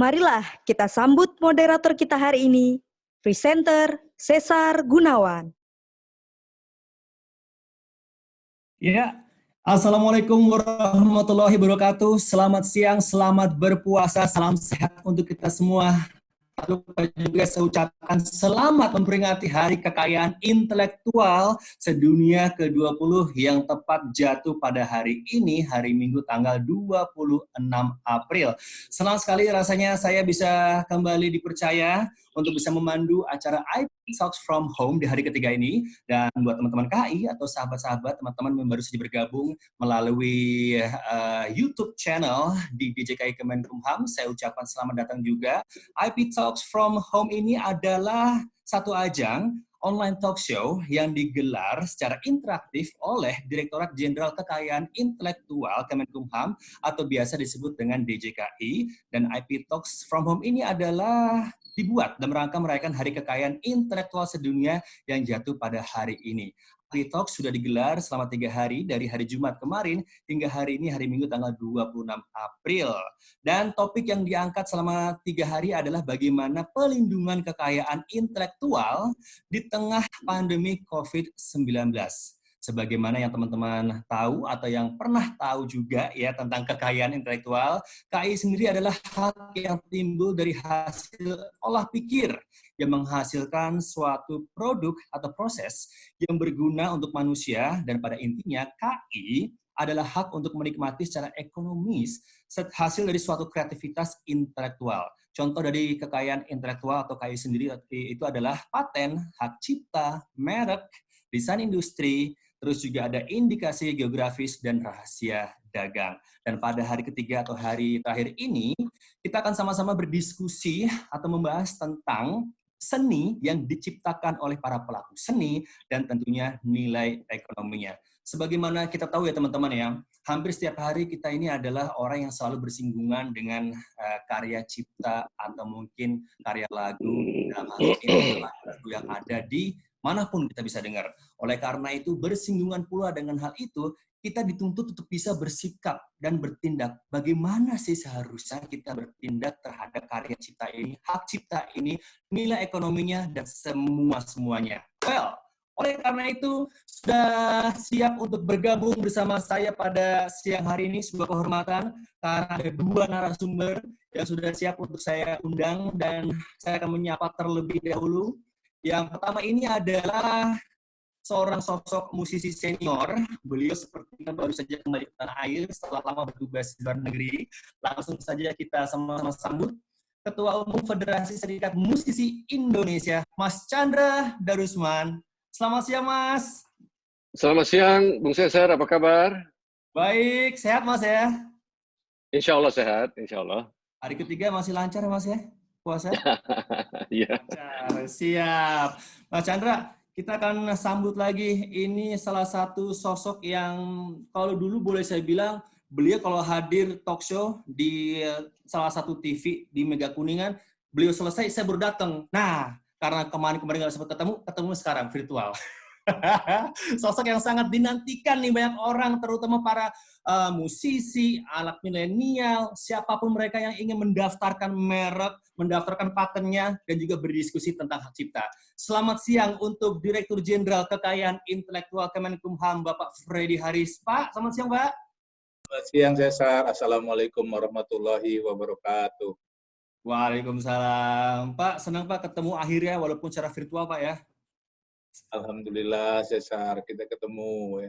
Marilah kita sambut moderator kita hari ini, presenter Cesar Gunawan. Ya, Assalamualaikum warahmatullahi wabarakatuh. Selamat siang, selamat berpuasa, salam sehat untuk kita semua. Lalu juga saya ucapkan selamat memperingati Hari Kekayaan Intelektual Sedunia ke-20 yang tepat jatuh pada hari ini, hari Minggu tanggal 26 April. Senang sekali rasanya saya bisa kembali dipercaya untuk bisa memandu acara IP Talks from Home di hari ketiga ini. Dan buat teman-teman KI atau sahabat-sahabat, teman-teman yang baru saja bergabung melalui YouTube channel di DJKI Kemenkumham, saya ucapkan selamat datang juga. IP Talks from Home ini adalah satu ajang online talk show yang digelar secara interaktif oleh Direktorat Jenderal Kekayaan Intelektual Kemenkumham atau biasa disebut dengan DJKI. Dan IP Talks from Home ini adalah dibuat dalam rangka merayakan Hari Kekayaan Intelektual Sedunia yang jatuh pada hari ini. IP Talks sudah digelar selama 3 hari dari hari Jumat kemarin hingga hari ini, hari Minggu tanggal 26 April. Dan topik yang diangkat selama 3 hari adalah bagaimana pelindungan kekayaan intelektual di tengah pandemi COVID-19. Sebagaimana yang teman-teman tahu atau yang pernah tahu juga ya tentang kekayaan intelektual, KI sendiri adalah hak yang timbul dari hasil olah pikir yang menghasilkan suatu produk atau proses yang berguna untuk manusia, dan pada intinya KI adalah hak untuk menikmati secara ekonomis hasil dari suatu kreativitas intelektual. Contoh dari kekayaan intelektual atau KI sendiri itu adalah paten, hak cipta, merek, desain industri, terus juga ada indikasi geografis dan rahasia dagang. Dan pada hari ketiga atau hari terakhir ini, kita akan sama-sama berdiskusi atau membahas tentang seni yang diciptakan oleh para pelaku seni dan tentunya nilai ekonominya. Sebagaimana kita tahu ya teman-teman ya, hampir setiap hari kita ini adalah orang yang selalu bersinggungan dengan karya cipta atau mungkin karya lagu, dalam hal ini lagu yang ada di manapun kita bisa dengar. Oleh karena itu, bersinggungan pula dengan hal itu, kita dituntut untuk bisa bersikap dan bertindak. Bagaimana sih seharusnya kita bertindak terhadap karya cipta ini, hak cipta ini, nilai ekonominya, dan semuanya. Well, oleh karena itu, sudah siap untuk bergabung bersama saya pada siang hari ini, sebuah kehormatan, karena ada 2 narasumber yang sudah siap untuk saya undang, dan saya akan menyapa terlebih dahulu. Yang pertama ini adalah seorang sosok musisi senior. Beliau sepertinya baru saja kembali ke tanah air setelah lama bertugas di luar negeri. Langsung saja kita sama-sama sambut Ketua Umum Federasi Serikat Musisi Indonesia, Mas Chandra Darusman. Selamat siang, Mas. Selamat siang, Bung Cesar. Apa kabar? Baik, sehat, Mas ya? Insya Allah sehat, insya Allah. Hari ketiga masih lancar, Mas ya? Puasa? Iya. Siap. Mas Chandra, kita akan sambut lagi. Ini salah satu sosok yang kalau dulu boleh saya bilang, beliau kalau hadir talk show di salah satu TV di Mega Kuningan, beliau selesai, saya baru datang. Nah, karena kemarin nggak sempat ketemu sekarang virtual. Sosok yang sangat dinantikan nih banyak orang, terutama para musisi, anak milenial, siapapun mereka yang ingin mendaftarkan merek, mendaftarkan patennya, dan juga berdiskusi tentang hak cipta. Selamat siang untuk Direktur Jenderal Kekayaan Intelektual Kemenkumham, Bapak Freddy Haris. Pak, selamat siang, Pak. Selamat siang, Cesar. Assalamualaikum warahmatullahi wabarakatuh. Waalaikumsalam. Pak, senang Pak ketemu akhirnya, walaupun secara virtual, Pak ya. Alhamdulillah, Cesar, kita ketemu.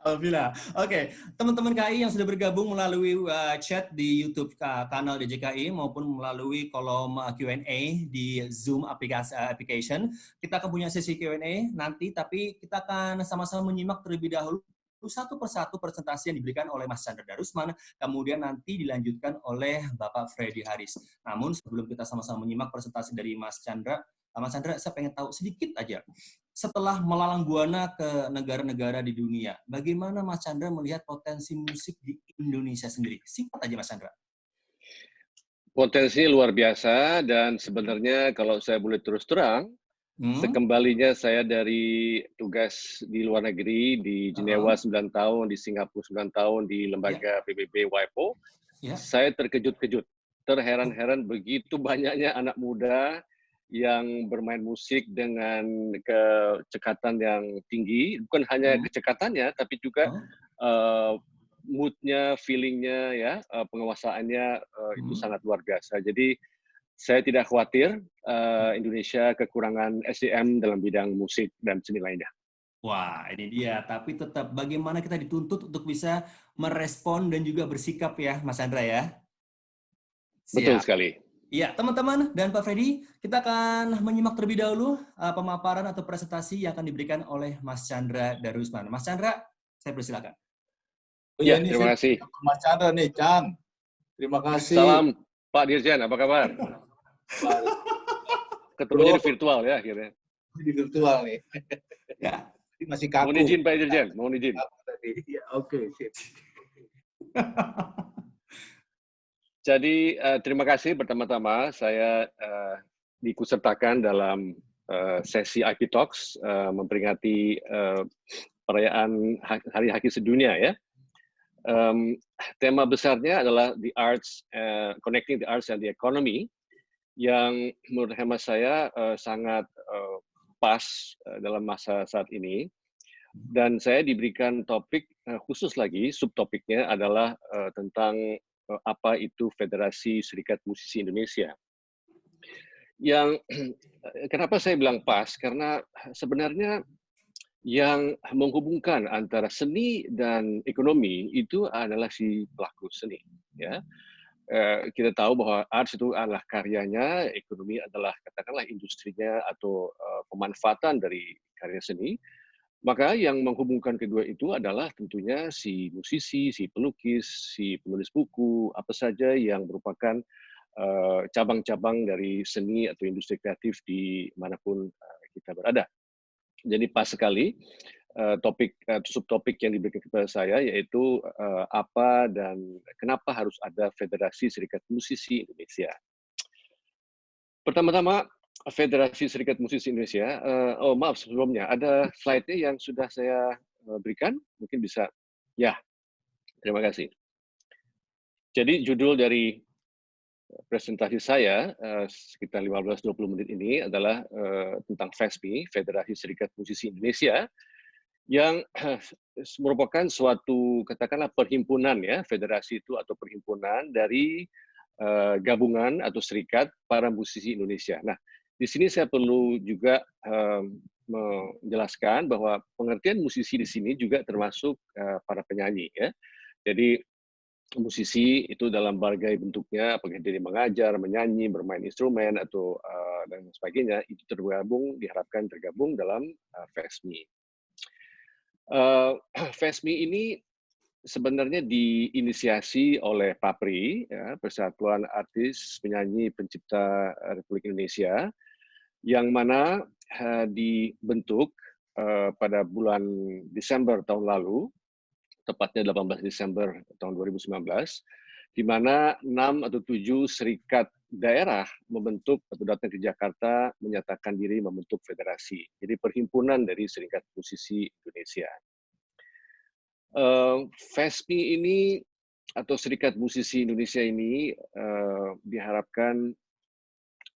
Alhamdulillah. Oke, teman-teman KI yang sudah bergabung melalui chat di YouTube kanal DJKI maupun melalui kolom Q&A di Zoom application, kita akan punya sesi Q&A nanti, tapi kita akan sama-sama menyimak terlebih dahulu satu persatu presentasi yang diberikan oleh Mas Chandra Darusman, kemudian nanti dilanjutkan oleh Bapak Freddy Haris. Namun sebelum kita sama-sama menyimak presentasi dari Mas Chandra, saya pengen tahu sedikit aja. Setelah melalang buana ke negara-negara di dunia, bagaimana Mas Chandra melihat potensi musik di Indonesia sendiri? Singkat aja Mas Chandra. Potensi luar biasa, dan sebenarnya kalau saya boleh terus terang, sekembalinya saya dari tugas di luar negeri, di Jenewa 9 tahun, di Singapura 9 tahun, di lembaga PBB WIPO, saya terkejut-kejut terheran-heran begitu banyaknya anak muda yang bermain musik dengan kecekatan yang tinggi, bukan hanya kecekatannya, tapi juga mood-nya, feeling-nya, ya, penguasaannya itu sangat luar biasa. Jadi saya tidak khawatir Indonesia kekurangan SDM dalam bidang musik dan seni lainnya. Wah, ini dia. Tapi tetap bagaimana kita dituntut untuk bisa merespon dan juga bersikap ya, Mas Chandra ya. Betul Siap. sekali. Iya, teman-teman dan Pak Freddy, kita akan menyimak terlebih dahulu pemaparan atau presentasi yang akan diberikan oleh Mas Chandra Darusman. Mas Chandra, saya persilakan. Oh ya, Ya, terima kasih. Mas Chandra nih, Chan. Terima kasih. Salam Pak Dirjen, apa kabar? Ketemunya di virtual ya akhirnya. Di virtual nih. Ya. Masih kaku. Mohon izin Pak Dirjen, mohon izin. Ya, oke, sip. Jadi terima kasih pertama-tama saya diikutsertakan dalam sesi IP Talks memperingati perayaan Hari Haki Sedunia ya. Tema besarnya adalah the arts, connecting the arts and the economy, yang menurut hemat saya sangat pas dalam masa saat ini. Dan saya diberikan topik khusus lagi, subtopiknya adalah tentang apa itu Federasi Serikat Musisi Indonesia. Yang kenapa saya bilang pas? Karena sebenarnya yang menghubungkan antara seni dan ekonomi itu adalah si pelaku seni. Ya, kita tahu bahwa arts itu adalah karyanya, ekonomi adalah katakanlah industrinya atau pemanfaatan dari karya seni. Maka yang menghubungkan kedua itu adalah tentunya si musisi, si pelukis, si penulis buku, apa saja yang merupakan cabang-cabang dari seni atau industri kreatif di manapun kita berada. Jadi pas sekali subtopik yang diberikan kepada saya yaitu apa dan kenapa harus ada Federasi Serikat Musisi Indonesia. Pertama-tama, Federasi Serikat Musisi Indonesia, maaf sebelumnya, ada slide-nya yang sudah saya berikan, mungkin bisa, ya, terima kasih. Jadi judul dari presentasi saya, sekitar 15-20 menit ini adalah tentang FESMI, Federasi Serikat Musisi Indonesia, yang merupakan suatu, katakanlah perhimpunan ya, federasi itu atau perhimpunan dari gabungan atau serikat para musisi Indonesia. Nah, di sini saya perlu juga menjelaskan bahwa pengertian musisi di sini juga termasuk para penyanyi ya. Jadi musisi itu dalam berbagai bentuknya, apakah dia mengajar, menyanyi, bermain instrumen atau dan sebagainya, itu diharapkan tergabung dalam FESMI. FESMI ini sebenarnya diinisiasi oleh PAPRI, ya, Persatuan Artis Penyanyi Pencipta Republik Indonesia, yang mana dibentuk pada bulan Desember tahun lalu, tepatnya 18 Desember tahun 2019, di mana 6 atau 7 serikat daerah membentuk atau datang ke Jakarta menyatakan diri membentuk federasi. Jadi perhimpunan dari Serikat Musisi Indonesia. FESMI ini atau Serikat Musisi Indonesia ini diharapkan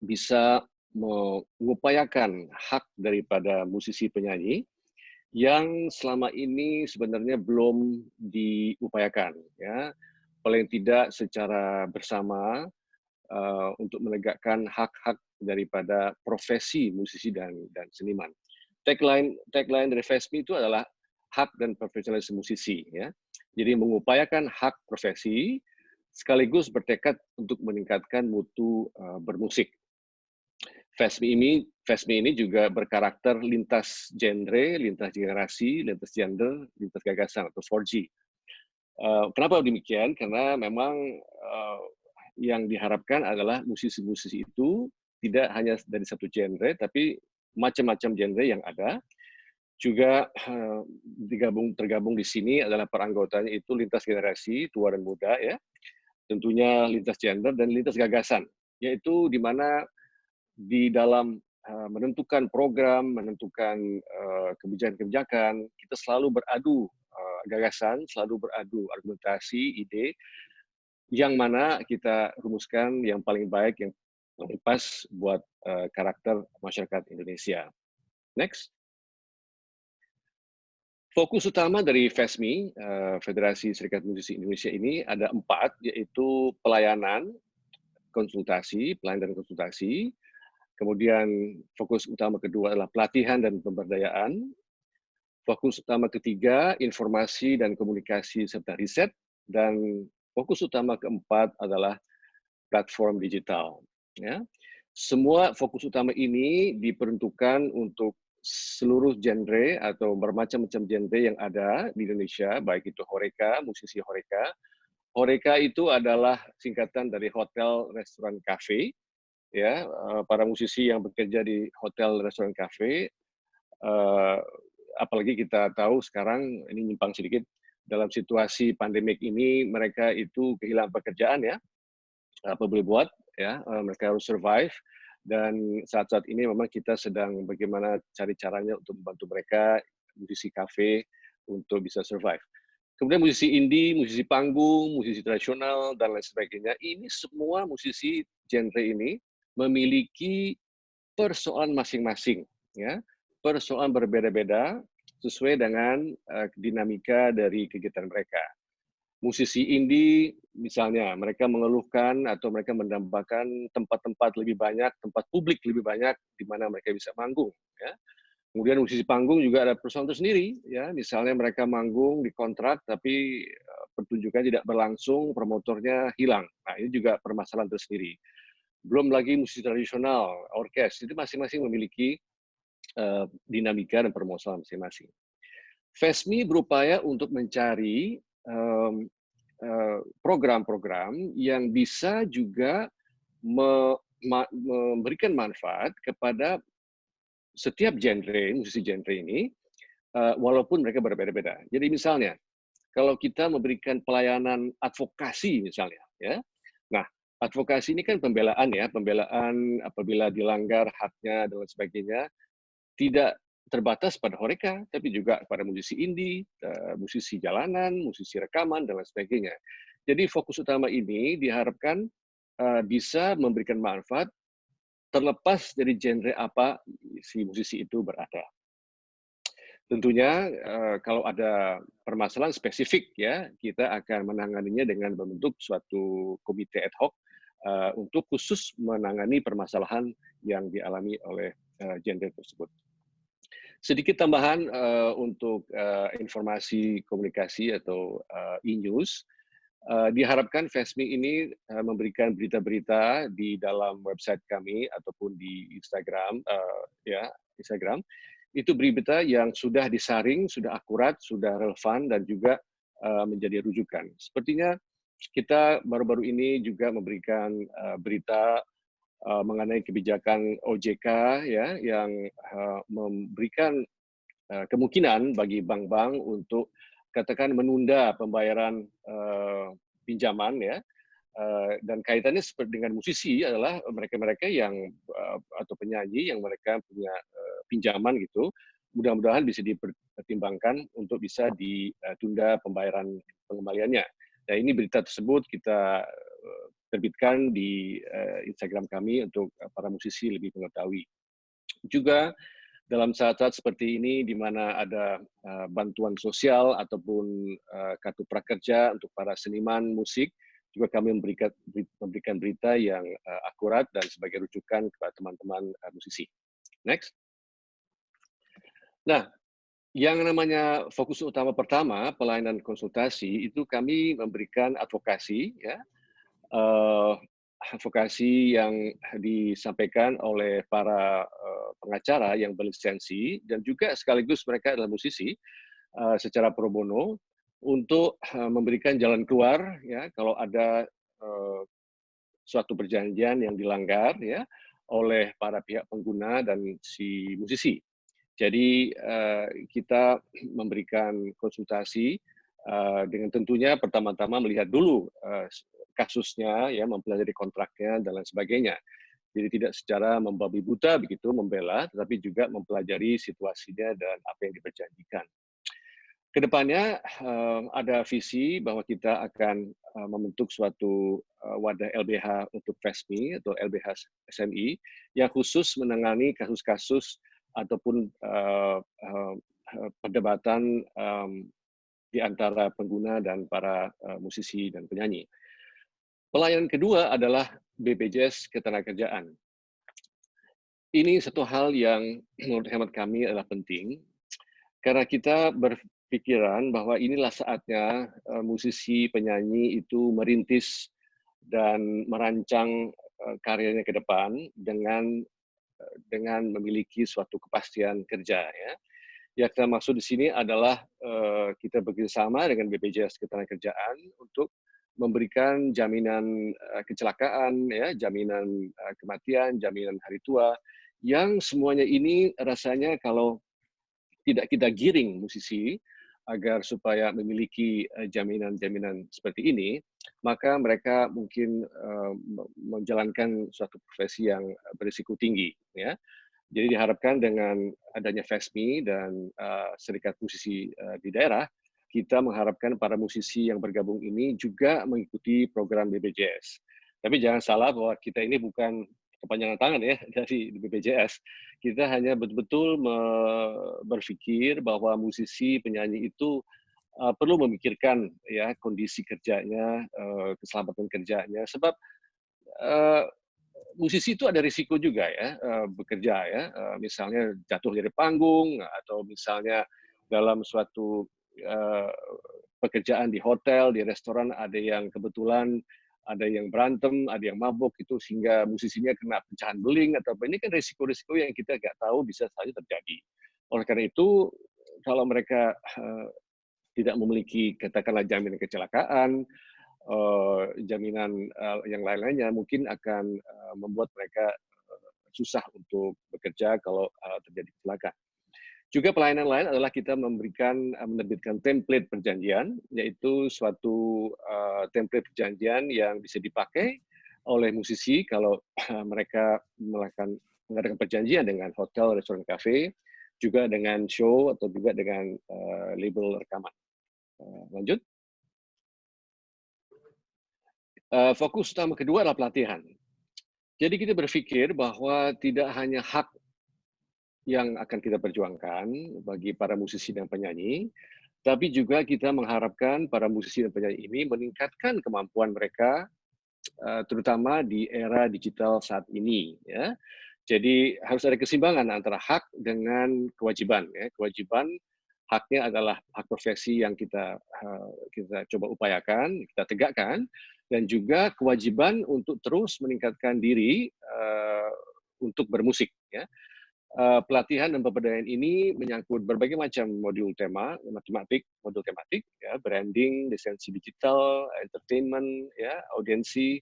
bisa mengupayakan hak daripada musisi penyanyi yang selama ini sebenarnya belum diupayakan, ya, paling tidak secara bersama untuk menegakkan hak-hak daripada profesi musisi dan seniman. Tagline dari FESMI itu adalah hak dan profesionalisme musisi, ya. Jadi mengupayakan hak profesi sekaligus bertekad untuk meningkatkan mutu bermusik. FESMI ini juga berkarakter lintas genre, lintas generasi, lintas gender, lintas gagasan atau 4G. Kenapa demikian? Karena memang yang diharapkan adalah musisi-musisi itu tidak hanya dari satu genre, tapi macam-macam genre yang ada. Juga tergabung di sini adalah peranggotanya itu lintas generasi, tua dan muda, ya. Tentunya lintas gender dan lintas gagasan, yaitu di mana di dalam menentukan program, menentukan kebijakan-kebijakan, kita selalu beradu gagasan, selalu beradu argumentasi, ide, yang mana kita rumuskan yang paling baik, yang paling pas buat karakter masyarakat Indonesia. Next. Fokus utama dari FESMI, Federasi Serikat Musisi Indonesia ini ada 4, yaitu pelayanan, pelayanan dan konsultasi. Kemudian fokus utama kedua adalah pelatihan dan pemberdayaan. Fokus utama ketiga, informasi dan komunikasi serta riset. Dan fokus utama keempat adalah platform digital. Ya. Semua fokus utama ini diperuntukkan untuk seluruh genre atau bermacam-macam genre yang ada di Indonesia, baik itu Horeca, musisi Horeca. Horeca itu adalah singkatan dari hotel, restoran, cafe. Ya, para musisi yang bekerja di hotel, restoran, cafe, apalagi kita tahu sekarang ini nyimpang sedikit dalam situasi pandemik ini mereka itu kehilangan pekerjaan ya, apa boleh buat ya, mereka harus survive. Dan saat-saat ini memang kita sedang bagaimana cari caranya untuk membantu mereka, musisi kafe, untuk bisa survive. Kemudian musisi indie, musisi panggung, musisi tradisional, dan lain sebagainya. Ini semua musisi genre ini memiliki persoalan masing-masing. Ya. Persoalan berbeda-beda sesuai dengan dinamika dari kegiatan mereka. Musisi indie, misalnya, mereka mengeluhkan atau mereka mendambakan tempat-tempat lebih banyak, tempat publik lebih banyak, di mana mereka bisa manggung. Ya. Kemudian musisi panggung juga ada persoalan tersendiri. Ya. Misalnya mereka manggung di kontrak, tapi pertunjukan tidak berlangsung, promotornya hilang. Nah, ini juga permasalahan tersendiri. Belum lagi musisi tradisional, orkes, itu masing-masing memiliki dinamika dan permasalahan masing-masing. FESMI berupaya untuk mencari program-program yang bisa juga memberikan manfaat kepada setiap genre, musisi genre ini, walaupun mereka berbeda-beda. Jadi misalnya, kalau kita memberikan pelayanan advokasi misalnya, ya, nah advokasi ini kan pembelaan ya, pembelaan apabila dilanggar haknya dan lain sebagainya, tidak terbatas pada Horeca, tapi juga pada musisi indie, musisi jalanan, musisi rekaman, dan lain sebagainya. Jadi fokus utama ini diharapkan bisa memberikan manfaat terlepas dari genre apa si musisi itu berada. Tentunya kalau ada permasalahan spesifik ya, kita akan menanganinya dengan membentuk suatu komite ad hoc untuk khusus menangani permasalahan yang dialami oleh genre tersebut. Sedikit tambahan untuk informasi komunikasi atau e-news, diharapkan FESMI ini memberikan berita-berita di dalam website kami ataupun di Instagram, Instagram. Itu berita yang sudah disaring, sudah akurat, sudah relevan, dan juga menjadi rujukan. Sepertinya kita baru-baru ini juga memberikan berita mengenai kebijakan OJK ya, yang memberikan kemungkinan bagi bank-bank untuk katakan menunda pembayaran pinjaman ya, dan kaitannya seperti dengan musisi adalah mereka-mereka yang atau penyanyi yang mereka punya pinjaman gitu, mudah-mudahan bisa dipertimbangkan untuk bisa ditunda pembayaran pengembaliannya. Nah, ini berita tersebut kita terbitkan di Instagram kami untuk para musisi lebih mengetahui. Juga dalam saat-saat seperti ini di mana ada bantuan sosial ataupun kartu prakerja untuk para seniman musik, juga kami memberikan berita yang akurat dan sebagai rujukan kepada teman-teman musisi. Next. Nah, yang namanya fokus utama pertama, pelayanan konsultasi, itu kami memberikan advokasi, ya, advokasi yang disampaikan oleh para pengacara yang berlisensi dan juga sekaligus mereka adalah musisi secara pro bono untuk memberikan jalan keluar ya kalau ada suatu perjanjian yang dilanggar ya oleh para pihak pengguna dan si musisi. Jadi kita memberikan konsultasi dengan tentunya pertama-tama melihat dulu kasusnya, ya, mempelajari kontraknya dan lain sebagainya. Jadi tidak secara membabi buta begitu membela, tetapi juga mempelajari situasinya dan apa yang diperjanjikan. Kedepannya ada visi bahwa kita akan membentuk suatu wadah LBH untuk FESMI atau LBH SMI yang khusus menangani kasus-kasus ataupun perdebatan di antara pengguna dan para musisi dan penyanyi. Pelayanan kedua adalah BPJS Ketenagakerjaan. Ini satu hal yang menurut hemat kami adalah penting, karena kita berpikiran bahwa inilah saatnya musisi, penyanyi itu merintis dan merancang karyanya ke depan dengan memiliki suatu kepastian kerja. Ya. Yang kita maksud di sini adalah kita bekerjasama dengan BPJS Ketenagakerjaan untuk memberikan jaminan kecelakaan, ya, jaminan kematian, jaminan hari tua, yang semuanya ini rasanya kalau tidak kita giring musisi agar supaya memiliki jaminan-jaminan seperti ini, maka mereka mungkin menjalankan suatu profesi yang berisiko tinggi. Ya. Jadi diharapkan dengan adanya FESMI dan serikat musisi di daerah, kita mengharapkan para musisi yang bergabung ini juga mengikuti program BPJS. Tapi jangan salah bahwa kita ini bukan kepanjangan tangan ya dari BPJS. Kita hanya betul-betul berpikir bahwa musisi, penyanyi itu perlu memikirkan ya kondisi kerjanya, keselamatan kerjanya, sebab musisi itu ada risiko juga ya bekerja ya, misalnya jatuh dari panggung atau misalnya dalam suatu pekerjaan di hotel, di restoran ada yang kebetulan ada yang berantem, ada yang mabuk itu sehingga musisinya kena pecahan beling atau apa, ini kan risiko-risiko yang kita nggak tahu bisa saja terjadi. Oleh karena itu kalau mereka tidak memiliki katakanlah jaminan kecelakaan, jaminan yang lain-lainnya mungkin akan membuat mereka susah untuk bekerja kalau terjadi kecelakaan. Juga pelayanan lain adalah kita menerbitkan template perjanjian, yaitu suatu template perjanjian yang bisa dipakai oleh musisi kalau mereka mengadakan perjanjian dengan hotel, restoran, kafe, juga dengan show atau juga dengan label rekaman. Lanjut. Fokus utama kedua adalah pelatihan. Jadi kita berpikir bahwa tidak hanya hak yang akan kita perjuangkan bagi para musisi dan penyanyi, tapi juga kita mengharapkan para musisi dan penyanyi ini meningkatkan kemampuan mereka, terutama di era digital saat ini. Ya. Jadi harus ada keseimbangan antara hak dengan kewajiban. Ya. Kewajiban haknya adalah hak profesi yang kita coba upayakan, kita tegakkan, dan juga kewajiban untuk terus meningkatkan diri untuk bermusik. Ya. Pelatihan dan pemberdayaan ini menyangkut berbagai macam modul tematik, ya, branding, lisensi digital, entertainment, ya, audiensi,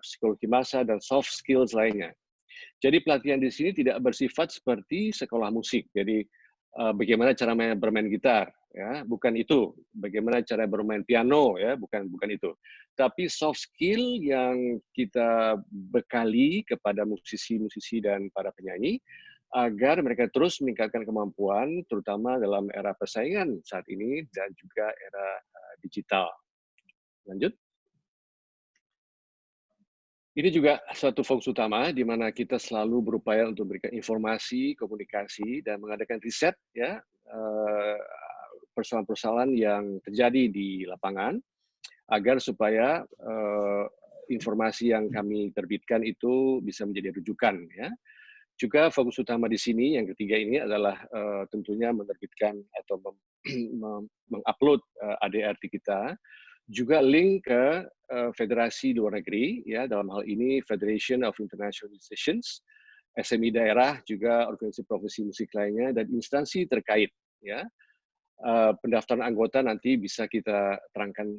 psikologi massa, dan soft skills lainnya. Jadi pelatihan di sini tidak bersifat seperti sekolah musik. Jadi bagaimana cara bermain gitar, ya, bukan itu. Bagaimana cara bermain piano, ya, bukan itu. Tapi soft skill yang kita bekali kepada musisi-musisi dan para penyanyi agar mereka terus meningkatkan kemampuan, terutama dalam era persaingan saat ini dan juga era digital. Lanjut. Ini juga suatu fokus utama di mana kita selalu berupaya untuk memberikan informasi, komunikasi, dan mengadakan riset, ya, persoalan-persoalan yang terjadi di lapangan, agar supaya informasi yang kami terbitkan itu bisa menjadi rujukan. Ya. Juga fokus utama di sini yang ketiga ini adalah tentunya menerbitkan atau mengupload ADRT kita, juga link ke federasi luar negeri, ya, dalam hal ini Federation of International Musicians, SMI daerah, juga organisasi profesi musik lainnya dan instansi terkait. Ya, pendaftaran anggota nanti bisa kita terangkan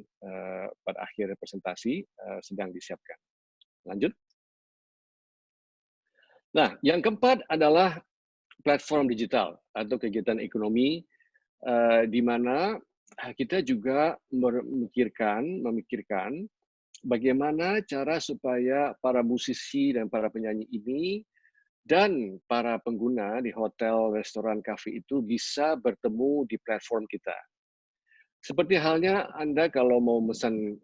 pada akhir presentasi, sedang disiapkan. Lanjut. Nah, yang keempat adalah platform digital atau kegiatan ekonomi di mana kita juga memikirkan bagaimana cara supaya para musisi dan para penyanyi ini dan para pengguna di hotel, restoran, kafe itu bisa bertemu di platform kita. Seperti halnya Anda kalau mau pesan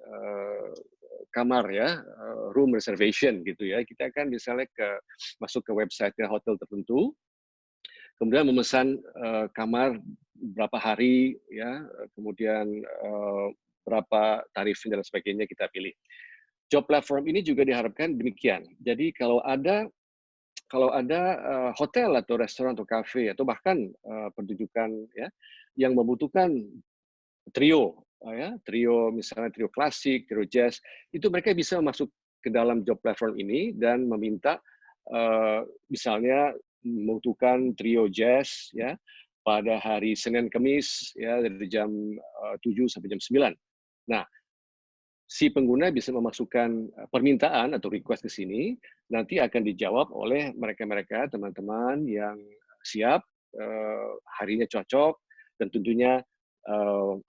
kamar ya, room reservation gitu ya, kita kan misalnya masuk ke website hotel tertentu, kemudian memesan kamar berapa hari ya, kemudian berapa tarifnya dan sebagainya kita pilih. Job platform ini juga diharapkan demikian. Jadi kalau ada hotel atau restoran atau kafe atau bahkan pertunjukan ya yang membutuhkan trio, trio misalnya trio klasik, trio jazz, itu mereka bisa masuk ke dalam job platform ini dan meminta misalnya membutuhkan trio jazz ya pada hari Senin Kamis ya dari jam 7 sampai jam 9. Nah, si pengguna bisa memasukkan permintaan atau request ke sini, nanti akan dijawab oleh mereka-mereka, teman-teman yang siap, harinya cocok, dan tentunya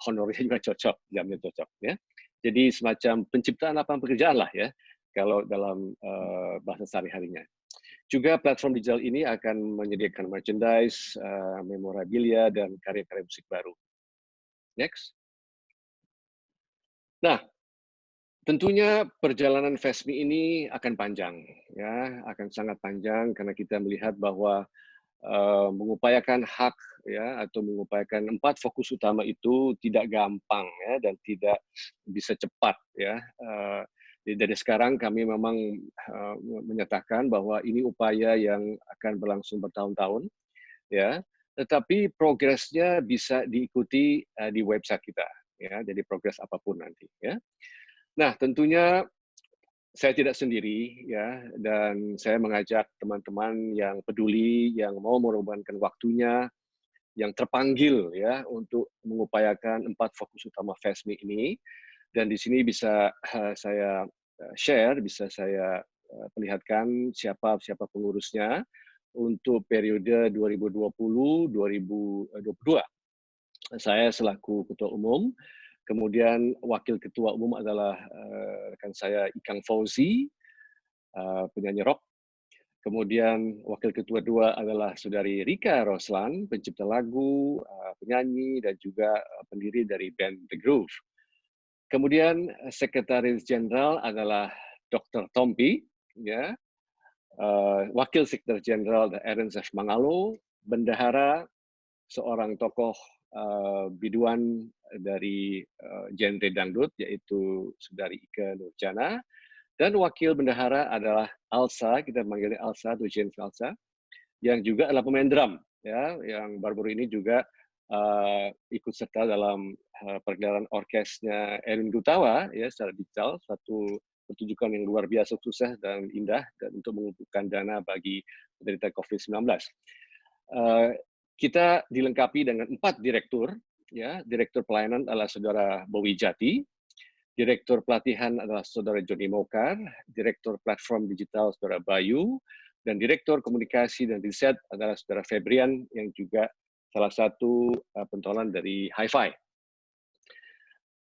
honornya juga cocok, jamnya cocok. Ya. Jadi semacam penciptaan lapangan pekerjaan lah ya, kalau dalam bahasa sehari-harinya. Juga platform digital ini akan menyediakan merchandise, memorabilia, dan karya-karya musik baru. Next. Nah, tentunya perjalanan FESMI ini akan panjang, ya, akan sangat panjang karena kita melihat bahwa mengupayakan hak ya atau mengupayakan 4 fokus utama itu tidak gampang ya dan tidak bisa cepat ya. Dari sekarang kami memang menyatakan bahwa ini upaya yang akan berlangsung bertahun-tahun ya, tetapi progresnya bisa diikuti di website kita ya. Jadi progres apapun nanti ya. Nah, tentunya saya tidak sendiri ya, dan saya mengajak teman-teman yang peduli, yang mau mengorbankan waktunya, yang terpanggil ya untuk mengupayakan 4 fokus utama FESMI ini. Dan di sini bisa saya share, bisa saya perlihatkan siapa pengurusnya untuk periode 2020-2022. Saya selaku Ketua Umum. Kemudian Wakil Ketua Umum adalah rekan saya Ikang Fauzi, penyanyi rock. Kemudian Wakil Ketua 2 adalah Saudari Rika Roslan, pencipta lagu, penyanyi, dan juga pendiri dari band The Groove. Kemudian Sekretaris Jenderal adalah Dr. Tompi, ya, Wakil Sekretaris Jenderal Ernst F. Mangalo, Bendahara, seorang tokoh biduan dari genre dangdut, yaitu Saudari Ika Nurjana, dan wakil bendahara adalah Alsa, kita manggilnya Alsa atau James Alsa, yang juga adalah pemain drum, ya, yang baru-baru ini juga ikut serta dalam pergelaran orkesnya Erwin Gutawa, ya, secara digital, satu pertunjukan yang luar biasa sukses dan indah dan untuk mengumpulkan dana bagi penderita COVID-19. Kita dilengkapi dengan 4 direktur, ya. Direktur pelayanan adalah Saudara Bowi Jati, Direktur pelatihan adalah Saudara Joni Mokar, Direktur platform digital Saudara Bayu, dan Direktur komunikasi dan riset adalah Saudara Febrian yang juga salah satu pentolan dari Hi-Fi.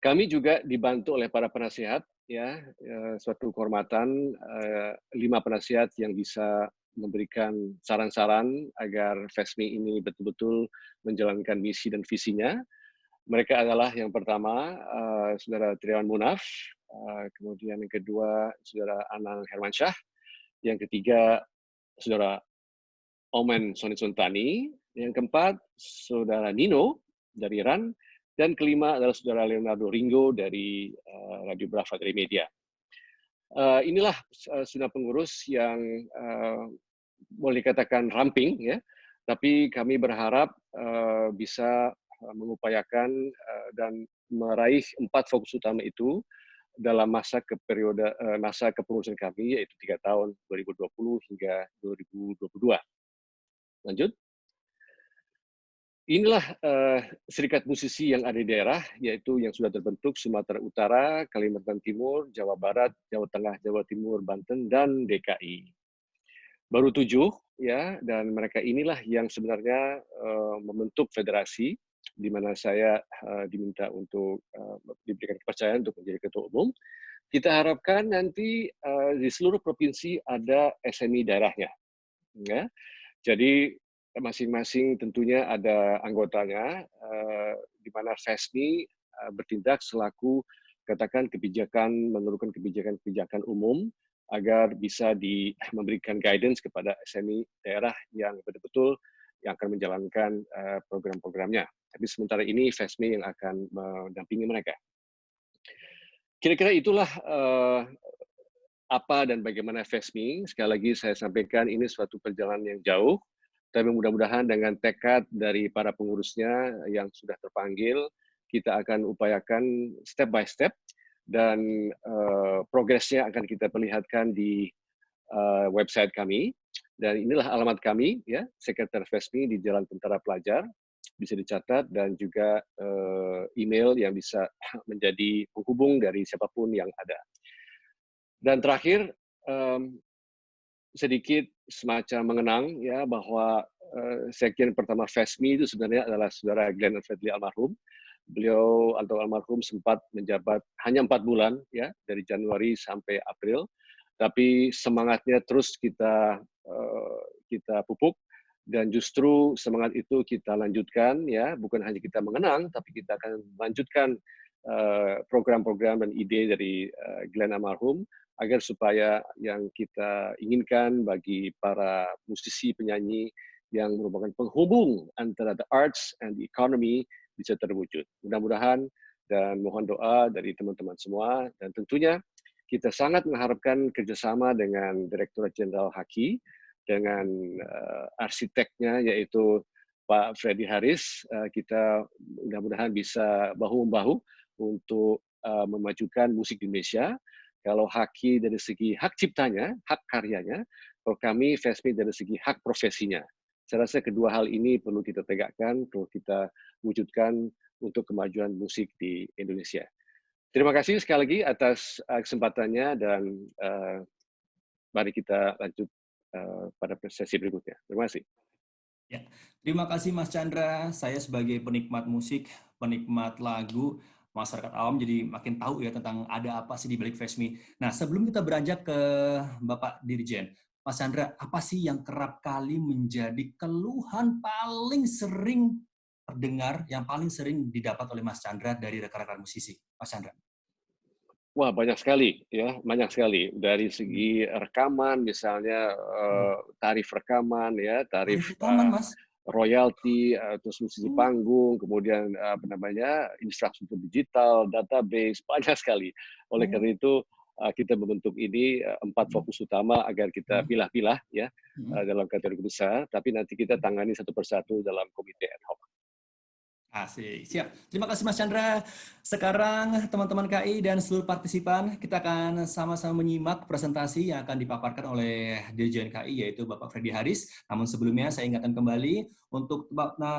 Kami juga dibantu oleh para penasihat, ya, suatu kehormatan 5 penasihat yang bisa memberikan saran-saran agar FESMI ini betul-betul menjalankan misi dan visinya. Mereka adalah yang pertama Saudara Triawan Munaf, kemudian yang kedua Saudara Anang Hermansyah, yang ketiga Saudara Omen Soni Suntani, yang keempat Saudara Nino dari RAN, dan kelima adalah Saudara Leonardo Ringo dari Radio Brava dari Media. Inilah sudah pengurus yang boleh dikatakan ramping, ya, tapi kami berharap bisa mengupayakan dan meraih 4 fokus utama itu dalam masa kepengurusan kami, yaitu 3 tahun 2020 hingga 2022. Lanjut. Inilah serikat musisi yang ada di daerah, yaitu yang sudah terbentuk Sumatera Utara, Kalimantan Timur, Jawa Barat, Jawa Tengah, Jawa Timur, Banten, dan DKI. Baru 7, ya, dan mereka inilah yang sebenarnya membentuk federasi, di mana saya diminta untuk diberikan kepercayaan untuk menjadi ketua umum. Kita harapkan nanti di seluruh provinsi ada SMI daerahnya, ya. Jadi masing-masing tentunya ada anggotanya, di mana FESMI bertindak selaku katakan menurunkan kebijakan umum agar bisa memberikan guidance kepada SME daerah yang betul-betul yang akan menjalankan program-programnya. Tapi sementara ini FESMI yang akan mendampingi mereka. Kira-kira itulah apa dan bagaimana FESMI. Sekali lagi saya sampaikan ini suatu perjalanan yang jauh, tapi mudah-mudahan dengan tekad dari para pengurusnya yang sudah terpanggil, kita akan upayakan step by step dan progresnya akan kita perlihatkan di website kami. Dan inilah alamat kami, ya, Sekretariat FESMI di Jalan Tentara Pelajar, bisa dicatat, dan juga email yang bisa menjadi penghubung dari siapapun yang ada. Dan terakhir, sedikit semacam mengenang ya bahwa sekjen pertama FESMI itu sebenarnya adalah saudara Glenn Fredly almarhum. Beliau atau almarhum sempat menjabat hanya 4 bulan ya, dari Januari sampai April, tapi semangatnya terus kita pupuk, dan justru semangat itu kita lanjutkan ya, bukan hanya kita mengenang, tapi kita akan melanjutkan program-program dan ide dari Glenn almarhum agar supaya yang kita inginkan bagi para musisi penyanyi yang merupakan penghubung antara the arts and the economy bisa terwujud. Mudah-mudahan dan mohon doa dari teman-teman semua, dan tentunya kita sangat mengharapkan kerjasama dengan Direktur Jenderal Haki, dengan arsiteknya yaitu Pak Freddy Haris. Kita mudah-mudahan bisa bahu-membahu untuk memajukan musik di Indonesia. Kalau Haki dari segi hak ciptanya, hak karyanya, kalau kami FESMI dari segi hak profesinya. Saya rasa kedua hal ini perlu kita tegakkan, perlu kita wujudkan untuk kemajuan musik di Indonesia. Terima kasih sekali lagi atas kesempatannya, dan mari kita lanjut pada sesi berikutnya. Terima kasih. Ya, terima kasih Mas Chandra. Saya sebagai penikmat musik, penikmat lagu, masyarakat awam jadi makin tahu ya tentang ada apa sih di balik FESMI. Nah, sebelum kita beranjak ke Bapak Dirjen, Mas Chandra, apa sih yang kerap kali menjadi keluhan paling sering terdengar, yang paling sering didapat oleh Mas Chandra dari rekan-rekan musisi? Mas Chandra. Wah, banyak sekali ya, banyak sekali. Dari segi rekaman misalnya, tarif rekaman ya, tarif Mas. royalti, terus musisi panggung, kemudian infrastruktur digital, database, banyak sekali. Oleh karena itu kita membentuk ini 4 fokus utama agar kita pilah-pilah ya dalam kategori besar, tapi nanti kita tangani satu persatu dalam komite ad hoc. Asik, siap. Terima kasih Mas Chandra. Sekarang teman-teman KI dan seluruh partisipan, kita akan sama-sama menyimak presentasi yang akan dipaparkan oleh Dirjen KI, yaitu Bapak Freddy Haris. Namun sebelumnya saya ingatkan kembali untuk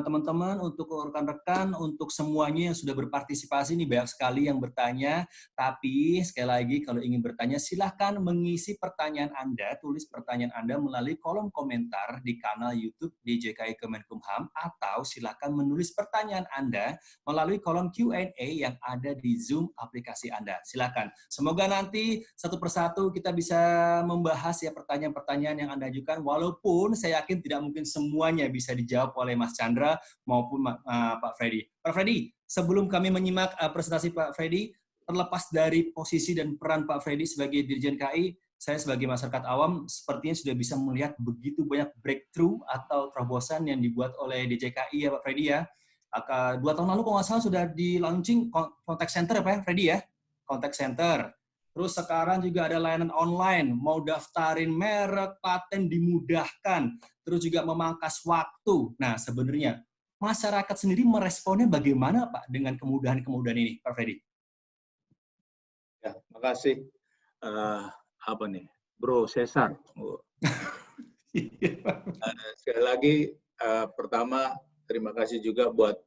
teman-teman, untuk rekan-rekan, untuk semuanya yang sudah berpartisipasi, ini banyak sekali yang bertanya. Tapi sekali lagi kalau ingin bertanya, silahkan mengisi pertanyaan Anda, tulis pertanyaan Anda melalui kolom komentar di kanal YouTube DJKI Kemenkumham, atau silahkan menulis pertanyaan Anda melalui kolom Q&A yang ada di Zoom aplikasi Anda. Silakan. Semoga nanti satu persatu kita bisa membahas ya pertanyaan-pertanyaan yang Anda ajukan, walaupun saya yakin tidak mungkin semuanya bisa dijawab oleh Mas Chandra maupun Pak Freddy. Pak Freddy, sebelum kami menyimak presentasi Pak Freddy, terlepas dari posisi dan peran Pak Freddy sebagai Dirjen KI, saya sebagai masyarakat awam sepertinya sudah bisa melihat begitu banyak breakthrough atau terobosan yang dibuat oleh DJKI ya Pak Freddy ya. 2 tahun lalu kalau nggak salah sudah di launching contact center ya Pak Freddy ya, contact center. Terus sekarang juga ada layanan online, mau daftarin merek, paten dimudahkan, terus juga memangkas waktu. Nah sebenarnya masyarakat sendiri meresponnya bagaimana Pak dengan kemudahan-kemudahan ini Pak Freddy? Ya, makasih. Bro Cesar. Sekali lagi pertama terima kasih juga buat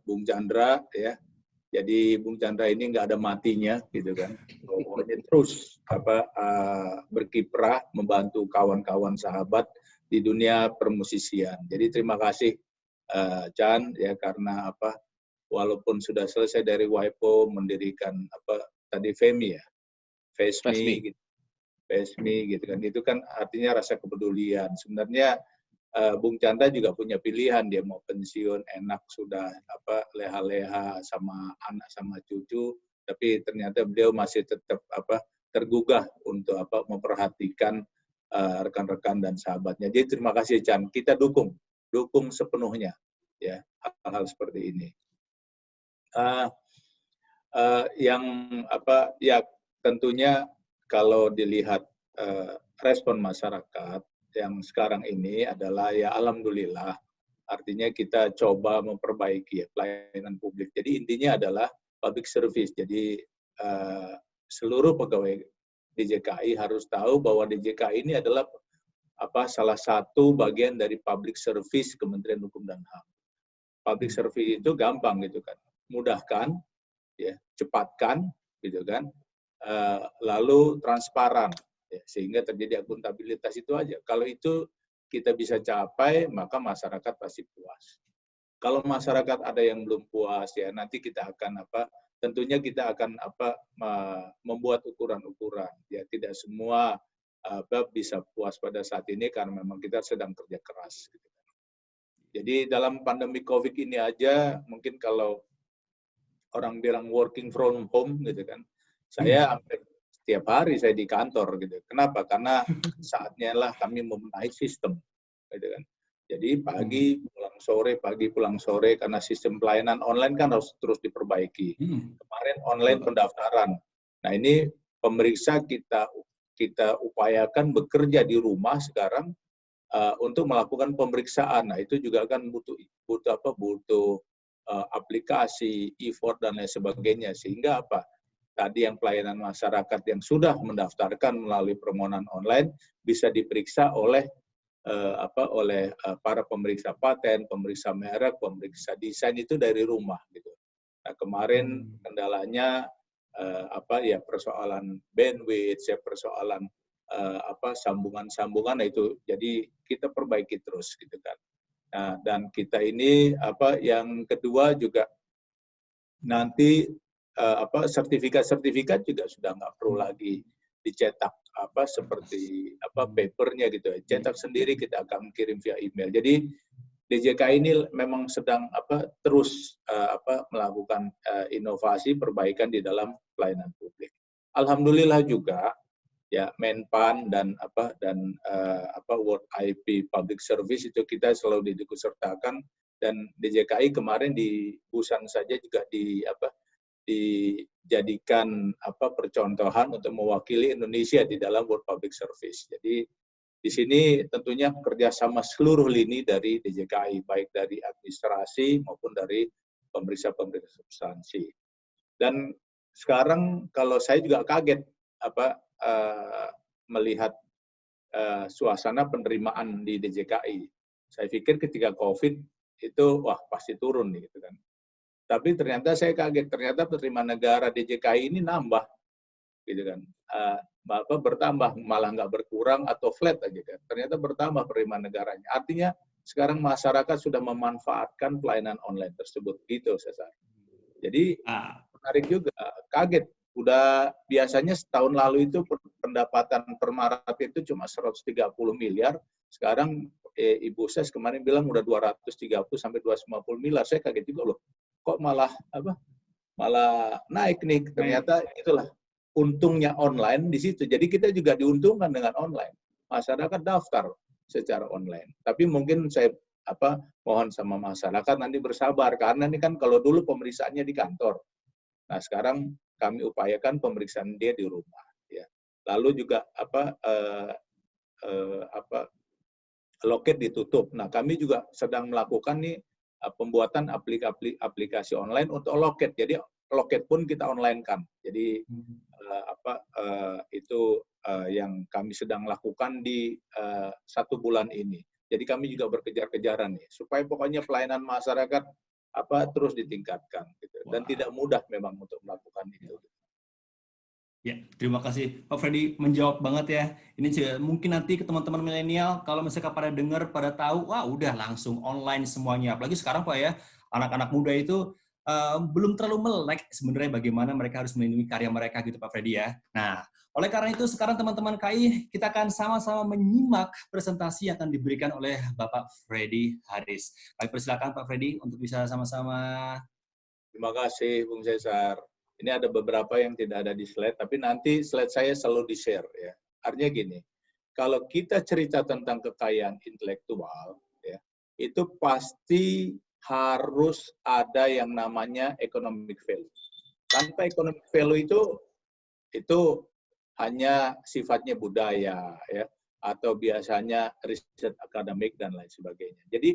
Bung Chandra ya. Jadi Bung Chandra ini nggak ada matinya gitu kan. Pokoknya terus berkiprah membantu kawan-kawan sahabat di dunia permusisian. Jadi terima kasih Chan ya, karena walaupun sudah selesai dari WIPO mendirikan FEMI ya. FESMI gitu. FESMI gitu kan. Itu kan artinya rasa kepedulian. Sebenarnya Bung Chandra juga punya pilihan, dia mau pensiun enak sudah leha-leha sama anak sama cucu, tapi ternyata beliau masih tetap tergugah untuk memperhatikan rekan-rekan dan sahabatnya. Jadi terima kasih Chan, kita dukung sepenuhnya ya hal-hal seperti ini. Yang ya tentunya kalau dilihat respon masyarakat yang sekarang ini adalah ya alhamdulillah, artinya kita coba memperbaiki ya, pelayanan publik. Jadi intinya adalah public service. Jadi seluruh pegawai DJKI harus tahu bahwa DJKI ini adalah salah satu bagian dari public service Kementerian Hukum dan HAM. Public service itu gampang gitu kan, mudahkan, ya, cepatkan, gitu kan, lalu transparan. Ya, sehingga terjadi akuntabilitas itu aja. Kalau itu kita bisa capai, maka masyarakat pasti puas. Kalau masyarakat ada yang belum puas, ya nanti kita akan tentunya kita akan membuat ukuran-ukuran. Ya tidak semua bisa puas pada saat ini karena memang kita sedang kerja keras. Gitu. Jadi dalam pandemi COVID ini aja, mungkin kalau orang bilang working from home, gitu kan, saya hampir setiap hari saya di kantor gitu. Kenapa? Karena saatnya lah kami membenahi sistem, gitu kan. Jadi pagi pulang sore karena sistem pelayanan online kan harus terus diperbaiki. Kemarin online pendaftaran. Nah ini pemeriksa kita upayakan bekerja di rumah sekarang untuk melakukan pemeriksaan. Nah itu juga kan butuh aplikasi, e-form dan lain sebagainya. Sehingga tadi yang pelayanan masyarakat yang sudah mendaftarkan melalui permohonan online bisa diperiksa oleh para pemeriksa paten, pemeriksa merek, pemeriksa desain itu dari rumah gitu. Nah, kemarin kendalanya persoalan bandwidth, persoalan sambungan-sambungan itu jadi kita perbaiki terus gitu kan. Nah, dan kita ini yang kedua juga nanti sertifikat juga sudah nggak perlu lagi dicetak seperti papernya gitu ya. Cetak sendiri kita akan kirim via email. Jadi DJKI ini memang sedang terus melakukan inovasi perbaikan di dalam pelayanan publik. Alhamdulillah juga ya Menpan dan World IP Public Service itu kita selalu diikutsertakan, dan DJKI kemarin di Busan saja juga dijadikan percontohan untuk mewakili Indonesia di dalam World Public Service. Jadi di sini tentunya kerjasama seluruh lini dari DJKI, baik dari administrasi maupun dari pemeriksa-pemeriksa substansi. Dan sekarang kalau saya juga kaget melihat suasana penerimaan di DJKI. Saya pikir ketika COVID itu pasti turun nih gitu kan. Tapi ternyata saya kaget, ternyata penerimaan negara DJKI ini nambah, gitu kan. Bertambah, malah nggak berkurang atau flat aja kan. Ternyata bertambah penerimaan negaranya. Artinya sekarang masyarakat sudah memanfaatkan pelayanan online tersebut, gitu Cesar. Jadi menarik juga, kaget. Udah biasanya setahun lalu itu pendapatan per Maret itu cuma 130 miliar, sekarang Ibu Ses kemarin bilang udah 230 sampai 250 miliar. Saya kaget juga loh. Kok malah naik nih, ternyata itulah untungnya online di situ. Jadi kita juga diuntungkan dengan online. Masyarakat daftar secara online. Tapi mungkin saya mohon sama masyarakat nanti bersabar karena ini kan kalau dulu pemeriksaannya di kantor. Nah, sekarang kami upayakan pemeriksaan dia di rumah ya. Lalu juga loket ditutup. Nah, kami juga sedang melakukan nih pembuatan aplikasi online untuk loket. Jadi loket pun kita online kan. Jadi itu yang kami sedang lakukan di 1 bulan ini. Jadi kami juga berkejar-kejaran nih supaya pokoknya pelayanan masyarakat terus ditingkatkan gitu. Dan tidak mudah memang untuk melakukan itu. Ya, terima kasih Pak Freddy, menjawab banget ya. Ini juga mungkin nanti ke teman-teman milenial kalau misalkan pada dengar, pada tahu, udah langsung online semuanya. Apalagi sekarang Pak ya, anak-anak muda itu belum terlalu melek sebenarnya bagaimana mereka harus melindungi karya mereka gitu Pak Freddy ya. Nah, oleh karena itu sekarang teman-teman KI kita akan sama-sama menyimak presentasi yang akan diberikan oleh Bapak Freddy Haris. Kami persilakan Pak Freddy untuk bisa sama-sama. Terima kasih Bung Cesar. Ini ada beberapa yang tidak ada di slide, tapi nanti slide saya selalu di-share ya. Artinya gini, kalau kita cerita tentang kekayaan intelektual, ya, itu pasti harus ada yang namanya economic value. Tanpa economic value itu hanya sifatnya budaya, ya, atau biasanya riset akademik dan lain sebagainya. Jadi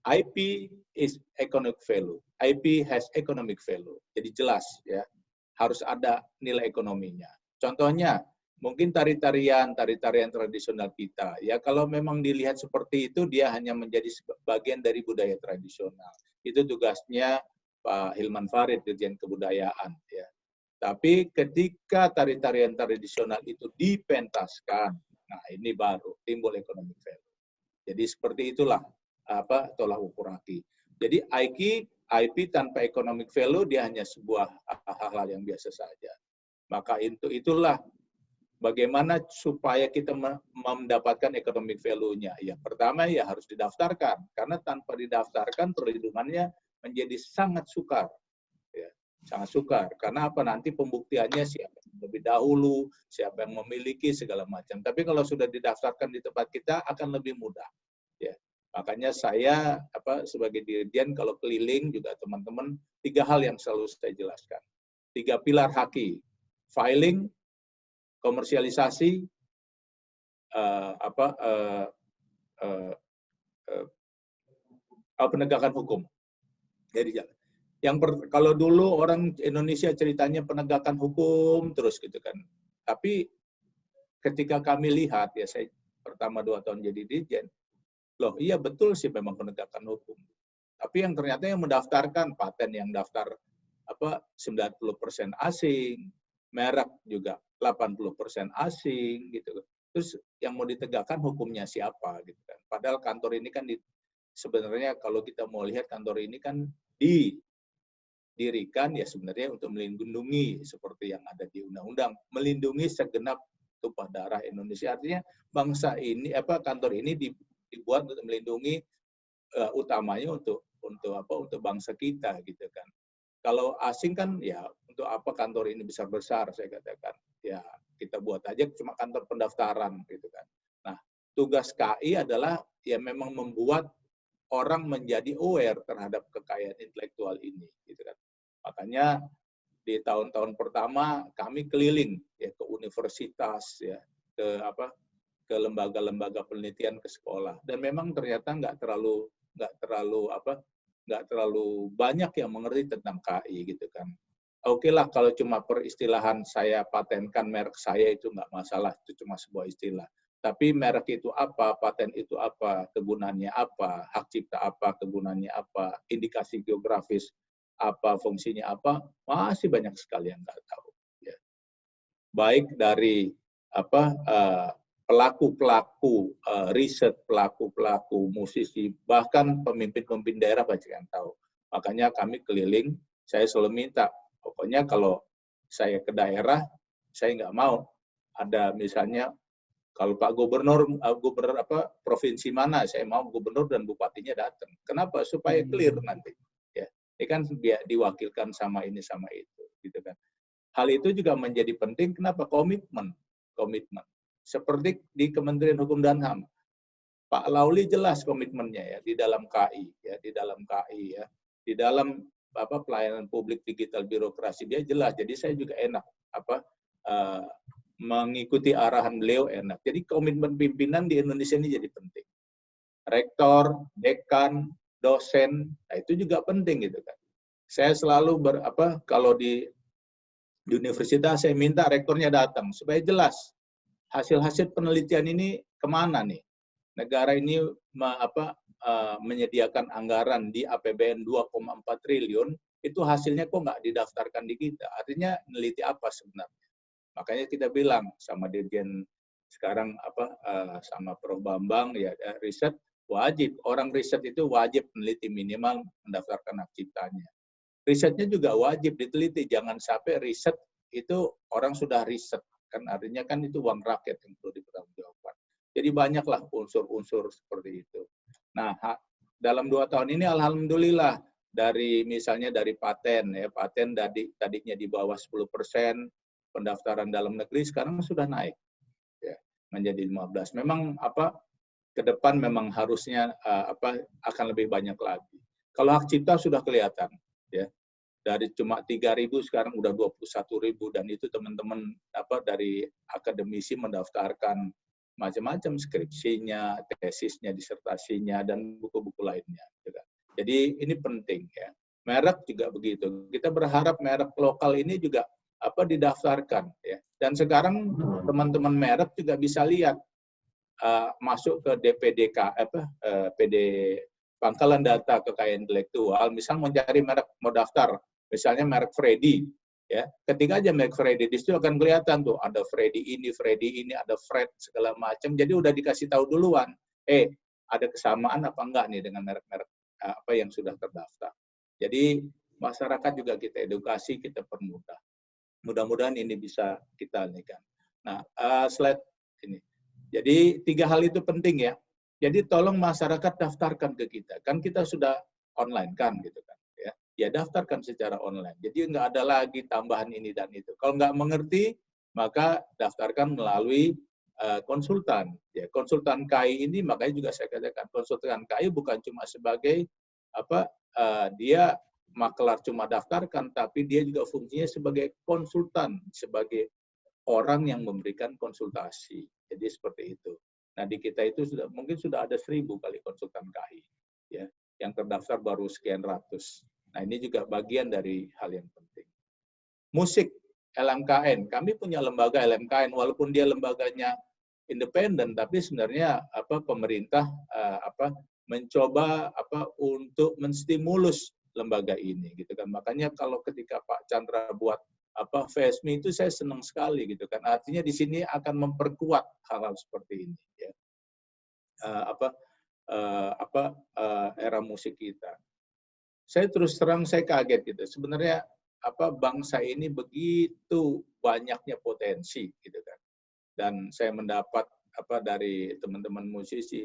IP is economic value. IP has economic value. Jadi jelas ya, harus ada nilai ekonominya. Contohnya, mungkin tarian tradisional kita. Ya kalau memang dilihat seperti itu, dia hanya menjadi bagian dari budaya tradisional. Itu tugasnya Pak Hilman Farid, Dirjen Kebudayaan. Ya. Tapi ketika tarian tradisional itu dipentaskan, nah ini baru timbul economic value. Jadi seperti itulah tolak ukur aki. Jadi IP tanpa economic value dia hanya sebuah hal-hal yang biasa saja. Maka itulah bagaimana supaya kita mendapatkan economic value-nya. Yang pertama ya harus didaftarkan, karena tanpa didaftarkan perlindungannya menjadi sangat sukar. Ya, sangat sukar. Karena apa? Nanti pembuktiannya siapa yang lebih dahulu, siapa yang memiliki segala macam. Tapi kalau sudah didaftarkan di tempat kita akan lebih mudah. Ya. Makanya saya sebagai dirjen kalau keliling juga teman-teman 3 hal yang selalu saya jelaskan. 3 pilar haki, filing, komersialisasi, penegakan hukum. Jadi kalau dulu orang Indonesia ceritanya penegakan hukum terus gitu kan. Tapi ketika kami lihat ya saya pertama 2 tahun jadi dirjen, loh iya betul sih memang penegakan hukum. Tapi yang ternyata yang mendaftarkan paten yang daftar 90% asing, merek juga 80% asing gitu. Terus yang mau ditegakkan hukumnya siapa gitu kan. Padahal kantor ini kan sebenarnya kalau kita mau lihat kantor ini kan didirikan ya sebenarnya untuk melindungi seperti yang ada di undang-undang, melindungi segenap tumpah darah Indonesia. Artinya bangsa ini kantor ini dibuat untuk melindungi utamanya untuk bangsa kita gitu kan. Kalau asing kan ya untuk apa kantor ini besar-besar saya katakan. Ya kita buat aja cuma kantor pendaftaran gitu kan. Nah, tugas KI adalah ya memang membuat orang menjadi aware terhadap kekayaan intelektual ini gitu kan. Makanya di tahun-tahun pertama kami keliling ya ke universitas ya ke lembaga-lembaga penelitian, ke sekolah, dan memang ternyata nggak terlalu banyak yang mengerti tentang KI gitu kan. Oke lah kalau cuma peristilahan saya patenkan merek saya itu nggak masalah, itu cuma sebuah istilah. Tapi merek itu apa, paten itu apa, kegunaannya apa, hak cipta apa, kegunaannya apa, indikasi geografis apa, fungsinya apa, masih banyak sekali yang nggak tahu. Ya. Baik dari pelaku-pelaku riset, pelaku-pelaku musisi, bahkan pemimpin-pemimpin daerah banyak yang tahu. Makanya kami keliling, saya selalu minta, pokoknya kalau saya ke daerah, saya nggak mau ada misalnya kalau Pak Gubernur provinsi mana, saya mau gubernur dan bupatinya datang. Kenapa? Supaya clear nanti. Ya, ini kan diwakilkan sama ini sama itu, gitu kan. Hal itu juga menjadi penting. Kenapa? Komitmen. Seperti di Kementerian Hukum dan HAM, Pak Lauli jelas komitmennya ya di dalam KI ya, di dalam pelayanan publik digital birokrasi dia jelas. Jadi saya juga enak mengikuti arahan beliau enak. Jadi komitmen pimpinan di Indonesia ini jadi penting. Rektor, dekan, dosen, nah itu juga penting gitu kan. Saya selalu kalau di universitas saya minta rektornya datang supaya jelas hasil-hasil penelitian ini kemana nih? Negara ini menyediakan anggaran di APBN 2,4 triliun, itu hasilnya kok nggak didaftarkan di kita? Artinya meneliti apa sebenarnya? Makanya kita bilang sama Dirjen sekarang sama Prof. Bambang ya riset wajib, orang riset itu wajib meneliti minimal mendaftarkan hak ciptanya. risetnya juga wajib diteliti. Jangan sampai riset itu orang sudah riset. Kan artinya kan itu uang rakyat yang perlu dipertanggungjawabkan. Jadi banyaklah unsur-unsur seperti itu. Nah, dalam 2 tahun ini alhamdulillah misalnya dari paten ya, paten tadinya di bawah 10%, pendaftaran dalam negeri sekarang sudah naik ya menjadi 15. Memang ke depan memang harusnya akan lebih banyak lagi. Kalau hak cipta sudah kelihatan ya. Dari cuma 3.000 sekarang udah 21.000, dan itu teman-teman dari akademisi mendaftarkan macam-macam skripsinya, tesisnya, disertasinya, dan buku-buku lainnya. Jadi ini penting ya. Merek juga begitu. Kita berharap merek lokal ini juga didaftarkan ya. Dan sekarang teman-teman merek juga bisa lihat masuk ke DPDK PD Pangkalan Data Kekayaan Intelektual, misal mencari merek, mau daftar misalnya merek Freddy ya. Ketika aja merek Freddy di situ akan kelihatan tuh ada Freddy ini, ada Fred segala macam. Jadi udah dikasih tahu duluan. Ada kesamaan apa enggak nih dengan merek-merek apa yang sudah terdaftar. Jadi masyarakat juga kita edukasi, kita permudah. Mudah-mudahan ini bisa kita lakukan. Nah, slide ini. Jadi 3 hal itu penting ya. Jadi tolong masyarakat daftarkan ke kita. Kan kita sudah online kan gitu kan ya. Ya daftarkan secara online. Jadi nggak ada lagi tambahan ini dan itu. Kalau nggak mengerti, maka daftarkan melalui konsultan. Ya, konsultan KAI ini makanya juga saya katakan konsultan KAI bukan cuma sebagai dia makelar cuma daftarkan, tapi dia juga fungsinya sebagai konsultan, sebagai orang yang memberikan konsultasi. Jadi seperti itu. Nah di kita itu mungkin sudah ada 1.000 kali konsultan KAI, ya, yang terdaftar baru sekian ratus. Nah ini juga bagian dari hal yang penting. Musik LMKN, kami punya lembaga LMKN, walaupun dia lembaganya independen, tapi sebenarnya pemerintah mencoba untuk menstimulus lembaga ini, gitu kan. Makanya kalau ketika Pak Chandra buat FESMI itu saya senang sekali, gitu kan. Artinya di sini akan memperkuat hal-hal seperti ini, ya. Era musik kita. Saya terus terang saya kaget gitu. Sebenarnya bangsa ini begitu banyaknya potensi, gitu kan. Dan saya mendapat dari teman-teman musisi,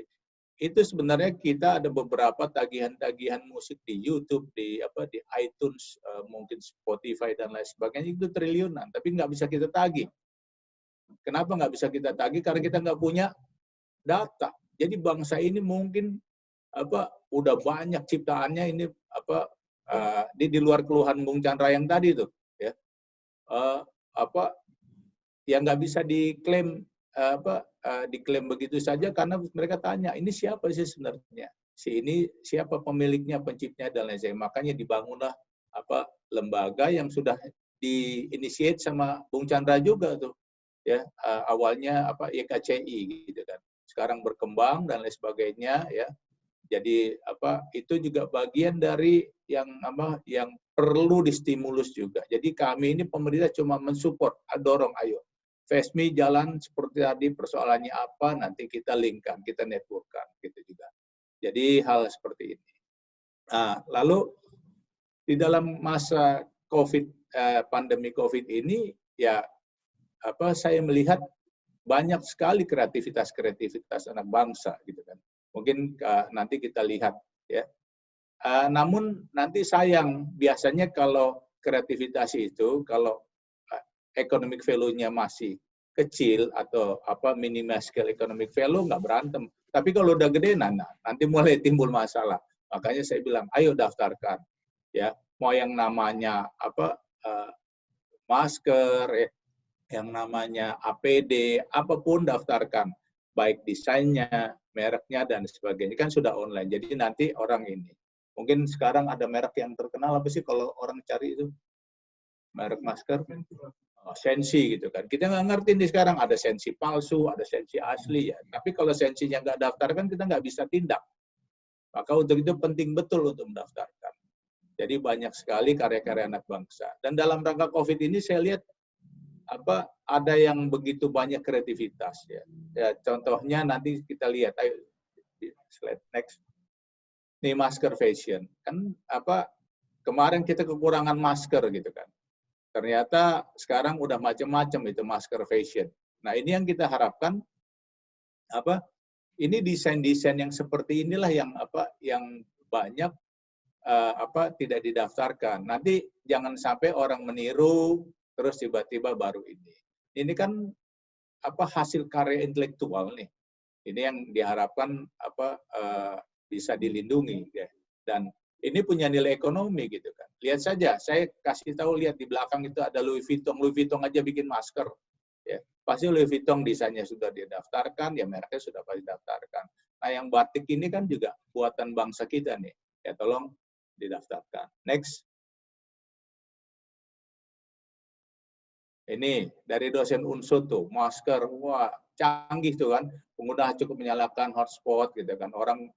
itu sebenarnya kita ada beberapa tagihan-tagihan musik di YouTube, di iTunes, mungkin Spotify dan lain sebagainya, itu triliunan, tapi nggak bisa kita tagih. Kenapa nggak bisa kita tagih? Karena kita nggak punya data. Jadi bangsa ini mungkin udah banyak ciptaannya ini di luar keluhan Bung Chandra yang tadi tuh, ya, yang nggak bisa diklaim diklaim begitu saja karena mereka tanya ini siapa sih sebenarnya, ini siapa pemiliknya, penciptanya dan lain sebagainya. Makanya dibangunlah lembaga yang sudah diinisiate sama Bung Chandra juga tuh, ya, awalnya YKCI gitu kan, sekarang berkembang dan lain sebagainya, ya. Jadi itu juga bagian dari yang perlu distimulus juga. Jadi kami ini pemerintah cuma mensupport, dorong, ayo FESMI jalan seperti tadi, persoalannya apa, nanti kita linkkan, kita networkkan, gitu juga. Jadi hal seperti ini. Nah, lalu di dalam masa pandemi COVID ini, ya saya melihat banyak sekali kreativitas anak bangsa, gitu kan. Mungkin nanti kita lihat, ya. Namun nanti sayang, biasanya kalau kreativitas itu, kalau economic value-nya masih kecil atau minimal scale economic value, nggak berantem. Tapi kalau udah gede, nanti mulai timbul masalah. Makanya saya bilang, ayo daftarkan, ya. Mau yang namanya masker, ya, yang namanya APD, apapun daftarkan, baik desainnya, mereknya dan sebagainya, kan sudah online. Jadi nanti orang ini, mungkin sekarang ada merek yang terkenal apa sih kalau orang cari itu merek masker? Sensi gitu kan. Kita nggak ngerti nih sekarang ada sensi palsu, ada sensi asli, ya. Tapi kalau sensinya nggak daftar kan kita nggak bisa tindak. Maka untuk itu penting betul untuk mendaftarkan. Jadi banyak sekali karya-karya anak bangsa. Dan dalam rangka COVID ini saya lihat ada yang begitu banyak kreativitas, ya. Ya, contohnya nanti kita lihat, ayo slide next. Nih masker fashion kan kemarin kita kekurangan masker gitu kan. Ternyata sekarang udah macam-macam itu masker fashion. Nah, ini yang kita harapkan ini desain-desain yang seperti inilah yang banyak tidak didaftarkan. Nanti jangan sampai orang meniru terus tiba-tiba baru ini. Ini kan hasil karya intelektual nih. Ini yang diharapkan bisa dilindungi ya. Dan ini punya nilai ekonomi gitu kan. Lihat saja, saya kasih tahu, lihat di belakang itu ada Louis Vuitton. Louis Vuitton aja bikin masker. Ya, pasti Louis Vuitton desainnya sudah didaftarkan, ya mereknya sudah pasti didaftarkan. Nah, yang batik ini kan juga buatan bangsa kita nih. Ya, tolong didaftarkan. Next. Ini dari dosen Unsur tuh, masker, wah canggih tuh kan. Pengguna cukup menyalakan hotspot gitu kan. Orang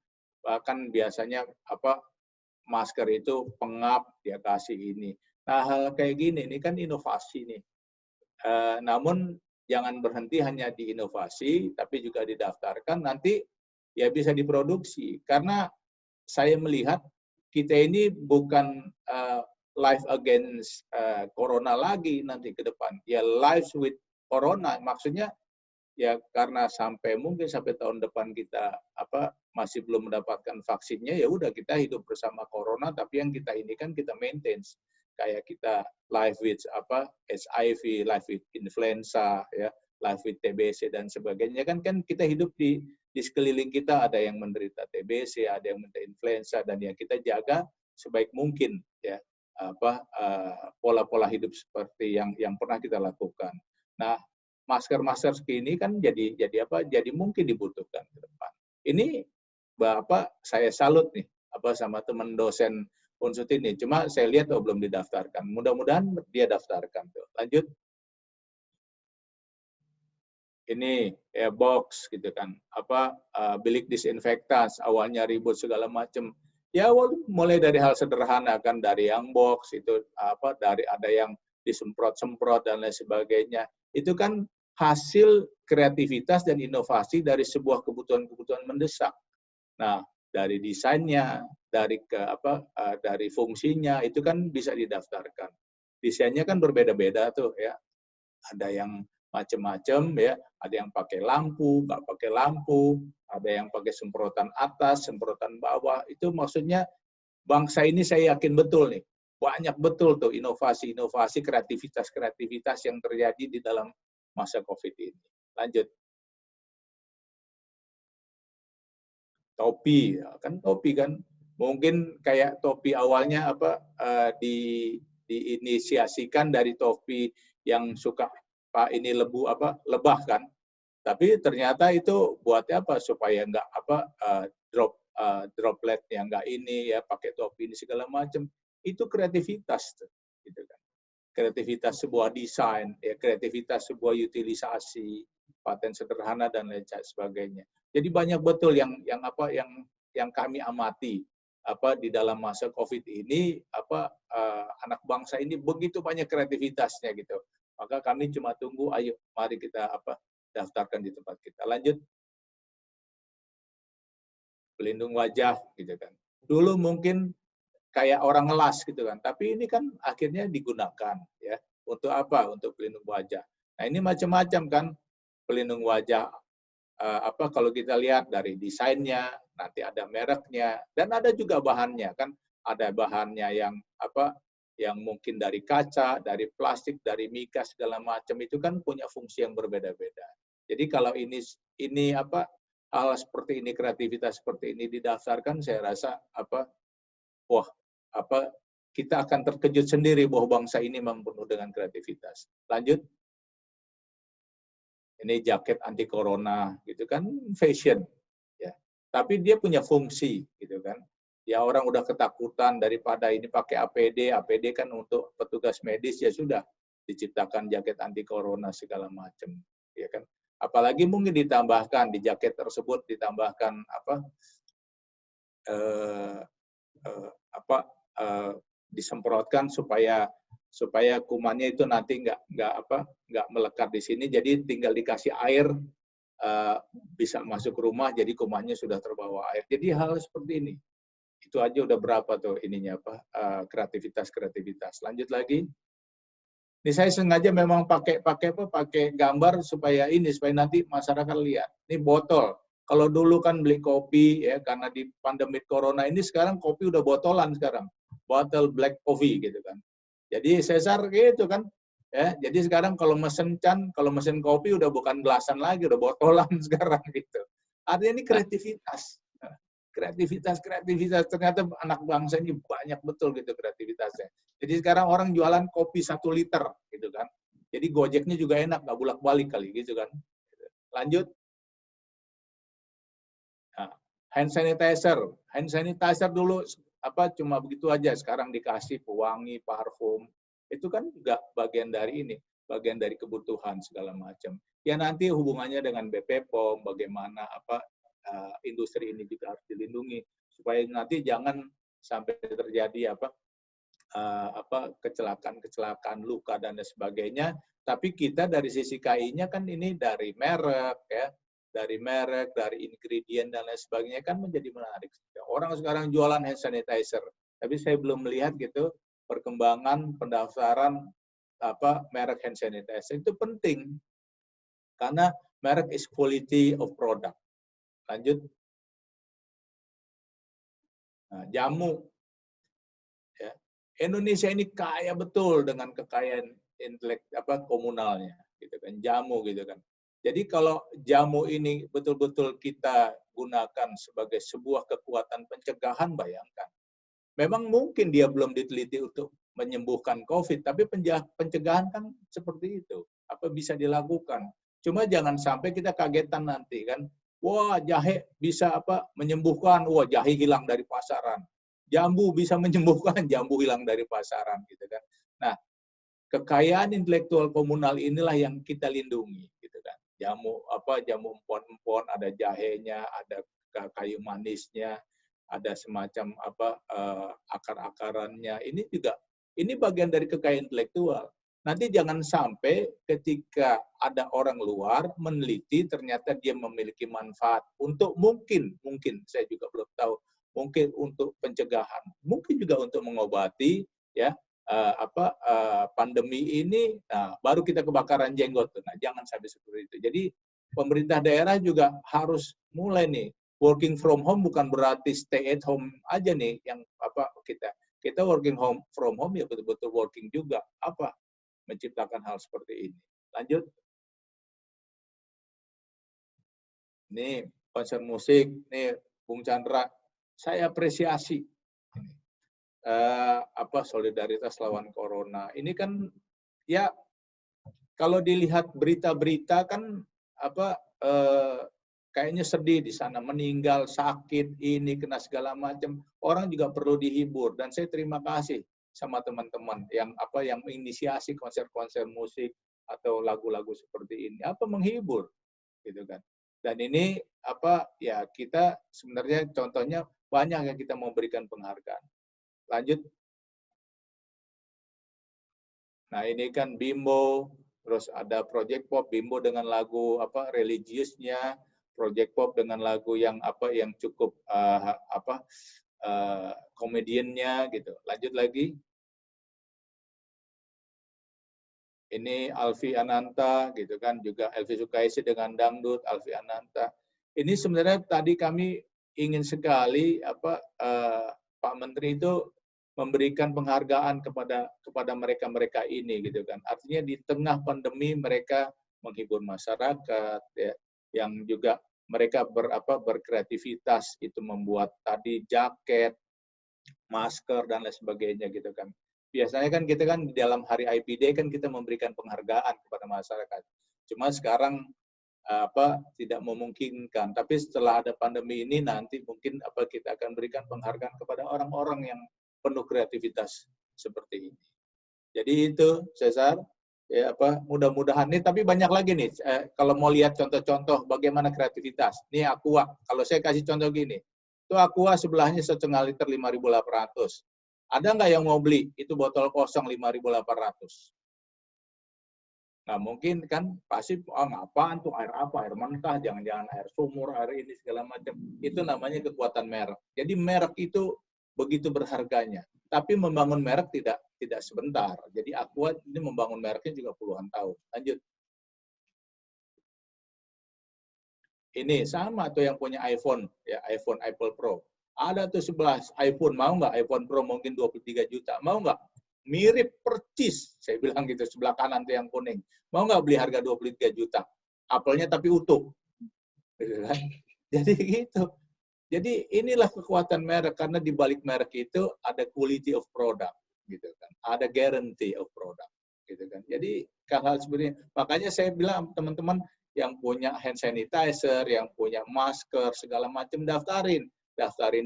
bahkan biasanya masker itu pengap, dia kasih ini. Nah, hal kayak gini, ini kan inovasi nih. Namun jangan berhenti hanya di inovasi, tapi juga didaftarkan, nanti ya bisa diproduksi. Karena saya melihat kita ini bukan life against corona lagi nanti ke depan. Ya lives with corona, maksudnya ya karena mungkin sampai tahun depan kita masih belum mendapatkan vaksinnya, ya udah kita hidup bersama corona, tapi yang kita ini kan kita maintain kayak kita live with HIV, live with influenza, ya, live with TBC dan sebagainya kan kita hidup di sekeliling kita ada yang menderita TBC, ada yang menderita influenza, dan ya kita jaga sebaik mungkin ya pola-pola hidup seperti yang pernah kita lakukan. Nah, masker-masker segini kan jadi mungkin dibutuhkan ke depan. Ini Bapak saya salut nih sama teman dosen Unsur ini. Cuma saya lihat belum didaftarkan. Mudah-mudahan dia daftarkan tuh. Lanjut. Ini ya box gitu kan. Bilik disinfektan, awalnya ribut segala macam. Ya mulai dari hal sederhana kan, dari yang box itu dari ada yang disemprot-semprot dan lain sebagainya. Itu kan hasil kreativitas dan inovasi dari sebuah kebutuhan-kebutuhan mendesak. Nah, dari desainnya, dari dari fungsinya itu kan bisa didaftarkan. Desainnya kan berbeda-beda tuh ya. Ada yang macam-macam ya, ada yang pakai lampu, nggak pakai lampu, ada yang pakai semprotan atas, semprotan bawah. Itu maksudnya bangsa ini saya yakin betul nih, banyak betul tuh inovasi-inovasi, kreativitas-kreativitas yang terjadi di dalam masa COVID ini. Lanjut. Topi, kan topi kan mungkin kayak topi awalnya diinisiasikan dari topi yang suka ini lebah kan, tapi ternyata itu buatnya supaya nggak dropletnya nggak ini ya, pakai topi ini segala macam. Itu kreativitas gitu kan, kreativitas sebuah desain ya, kreativitas sebuah utilisasi, paten sederhana dan lain sebagainya. Jadi banyak betul yang kami amati di dalam masa COVID ini, anak bangsa ini begitu banyak kreativitasnya gitu. Maka kami cuma tunggu, ayo mari kita daftarkan di tempat kita. Lanjut. Pelindung wajah gitu kan. Dulu mungkin kayak orang ngelas gitu kan, tapi ini kan akhirnya digunakan ya. Untuk apa? Untuk pelindung wajah. Nah, ini macam-macam kan pelindung wajah. Kalau kita lihat dari desainnya, nanti ada mereknya, dan ada juga bahannya kan. Ada bahannya yang yang mungkin dari kaca, dari plastik, dari mika segala macam, itu kan punya fungsi yang berbeda-beda. Jadi kalau ini hal seperti ini, kreativitas seperti ini didaftarkan, saya rasa kita akan terkejut sendiri bahwa bangsa ini memang penuh dengan kreativitas. Lanjut. Ini jaket anti corona gitu kan, fashion ya. Tapi dia punya fungsi gitu kan. Ya orang udah ketakutan daripada ini pakai APD kan untuk petugas medis, ya sudah diciptakan jaket anti corona segala macam, ya kan. Apalagi mungkin ditambahkan di jaket tersebut ditambahkan disemprotkan supaya kumannya itu nanti nggak melekat di sini, jadi tinggal dikasih air bisa masuk rumah, jadi kumannya sudah terbawa air. Jadi hal seperti ini itu aja udah berapa tuh ininya apa kreativitas. Lanjut lagi. Ini saya sengaja memang pakai gambar supaya nanti masyarakat lihat. Ini botol. Kalau dulu kan beli kopi ya karena di pandemi corona ini, sekarang kopi udah botolan sekarang. Bottle black coffee gitu kan. Jadi Cesar gitu kan. Ya, jadi sekarang kalau mesen kopi udah bukan gelasan lagi, udah botolan sekarang gitu. Artinya ini kreativitas. Kreativitas ternyata anak bangsa ini banyak betul gitu kreativitasnya. Jadi sekarang orang jualan kopi 1 liter gitu kan. Jadi Gojeknya juga enak, nggak bolak-balik kali gitu kan. Lanjut. Nah, hand sanitizer dulu cuma begitu aja, sekarang dikasih pewangi, parfum. Itu kan juga bagian dari ini, bagian dari kebutuhan segala macam. Ya nanti hubungannya dengan BP POM, bagaimana industri ini juga harus dilindungi supaya nanti jangan sampai terjadi kecelakaan, luka dan sebagainya. Tapi kita dari sisi KI-nya kan ini dari merek ya, dari ingredient dan lain sebagainya kan menjadi menarik. Orang sekarang jualan hand sanitizer, tapi saya belum melihat gitu perkembangan pendaftaran merek hand sanitizer. Itu penting karena merek is quality of product. Lanjut. Nah, jamu. Ya. Indonesia ini kaya betul dengan kekayaan komunalnya, gitu kan, jamu gitu kan. Jadi kalau jamu ini betul-betul kita gunakan sebagai sebuah kekuatan pencegahan, bayangkan. Memang mungkin dia belum diteliti untuk menyembuhkan COVID, tapi pencegahan kan seperti itu. Apa bisa dilakukan? Cuma jangan sampai kita kagetan nanti kan. Wah, jahe bisa menyembuhkan, wah jahe hilang dari pasaran. Jambu bisa menyembuhkan, jambu hilang dari pasaran gitu kan. Nah, kekayaan intelektual komunal inilah yang kita lindungi gitu kan. Jamu empon-empon, ada jahenya, ada kayu manisnya, ada semacam akar-akarannya. Ini bagian dari kekayaan intelektual. Nanti jangan sampai ketika ada orang luar meneliti ternyata dia memiliki manfaat untuk mungkin saya juga belum tahu, mungkin untuk pencegahan, mungkin juga untuk mengobati ya pandemi ini. Nah, baru kita kebakaran jenggot. Nah, jangan sampai seperti itu. Jadi pemerintah daerah juga harus mulai nih, working from home bukan berarti stay at home aja nih yang kita working from home ya betul-betul working juga menciptakan hal seperti ini. Lanjut. Ini konser musik, nih Bung Chandra, saya apresiasi solidaritas lawan corona. Ini kan ya kalau dilihat berita-berita kan kayaknya sedih di sana, meninggal, sakit, ini kena segala macam. Orang juga perlu dihibur dan saya terima kasih sama teman-teman yang menginisiasi konser-konser musik atau lagu-lagu seperti ini, menghibur gitu kan. Dan ini kita sebenarnya contohnya banyak yang kita mau berikan penghargaan. Lanjut. Nah, ini kan Bimbo, terus ada Project Pop, Bimbo dengan lagu religiusnya, Project Pop dengan lagu yang cukup komediannya gitu. Lanjut lagi. Ini Alfi Ananta gitu kan, juga Elvi Sukaisi dengan dangdut, Alfi Ananta. Ini sebenarnya tadi kami ingin sekali Pak Menteri itu memberikan penghargaan kepada mereka ini gitu kan. Artinya di tengah pandemi mereka menghibur masyarakat ya, yang juga mereka berkreativitas itu membuat tadi jaket, masker dan lain sebagainya gitu kan. Biasanya kan kita kan di dalam hari IPD kan kita memberikan penghargaan kepada masyarakat. Cuma sekarang tidak memungkinkan. Tapi setelah ada pandemi ini nanti mungkin kita akan berikan penghargaan kepada orang-orang yang penuh kreativitas seperti ini. Jadi itu Cesar, ya mudah-mudahan nih. Tapi banyak lagi nih. Kalau mau lihat contoh-contoh bagaimana kreativitas. Nih Aqua. Kalau saya kasih contoh gini, itu Aqua sebelahnya 1,5 liter 5.800. Ada nggak yang mau beli? Itu botol kosong 5.800. Nah mungkin kan pasti ngapaan tuh air apa? Air mentah, jangan-jangan air sumur, air ini segala macam. Itu namanya kekuatan merek. Jadi merek itu begitu berharganya. Tapi membangun merek tidak sebentar. Jadi Aqua ini membangun mereknya juga puluhan tahun. Lanjut. Ini sama tuh yang punya iPhone, ya iPhone Apple Pro. Ada tuh 11 iPhone, mau nggak iPhone Pro mungkin 23 juta, mau nggak? Mirip percis, saya bilang gitu, sebelah kanan tuh yang kuning. Mau nggak beli harga 23 juta? Apelnya tapi utuh. Gitu kan? Jadi gitu. Jadi inilah kekuatan merek, karena di balik merek itu ada quality of product, gitu kan. Ada guarantee of product, gitu kan. Jadi hal-hal seperti ini. Makanya saya bilang teman-teman yang punya hand sanitizer, yang punya masker, segala macam daftarin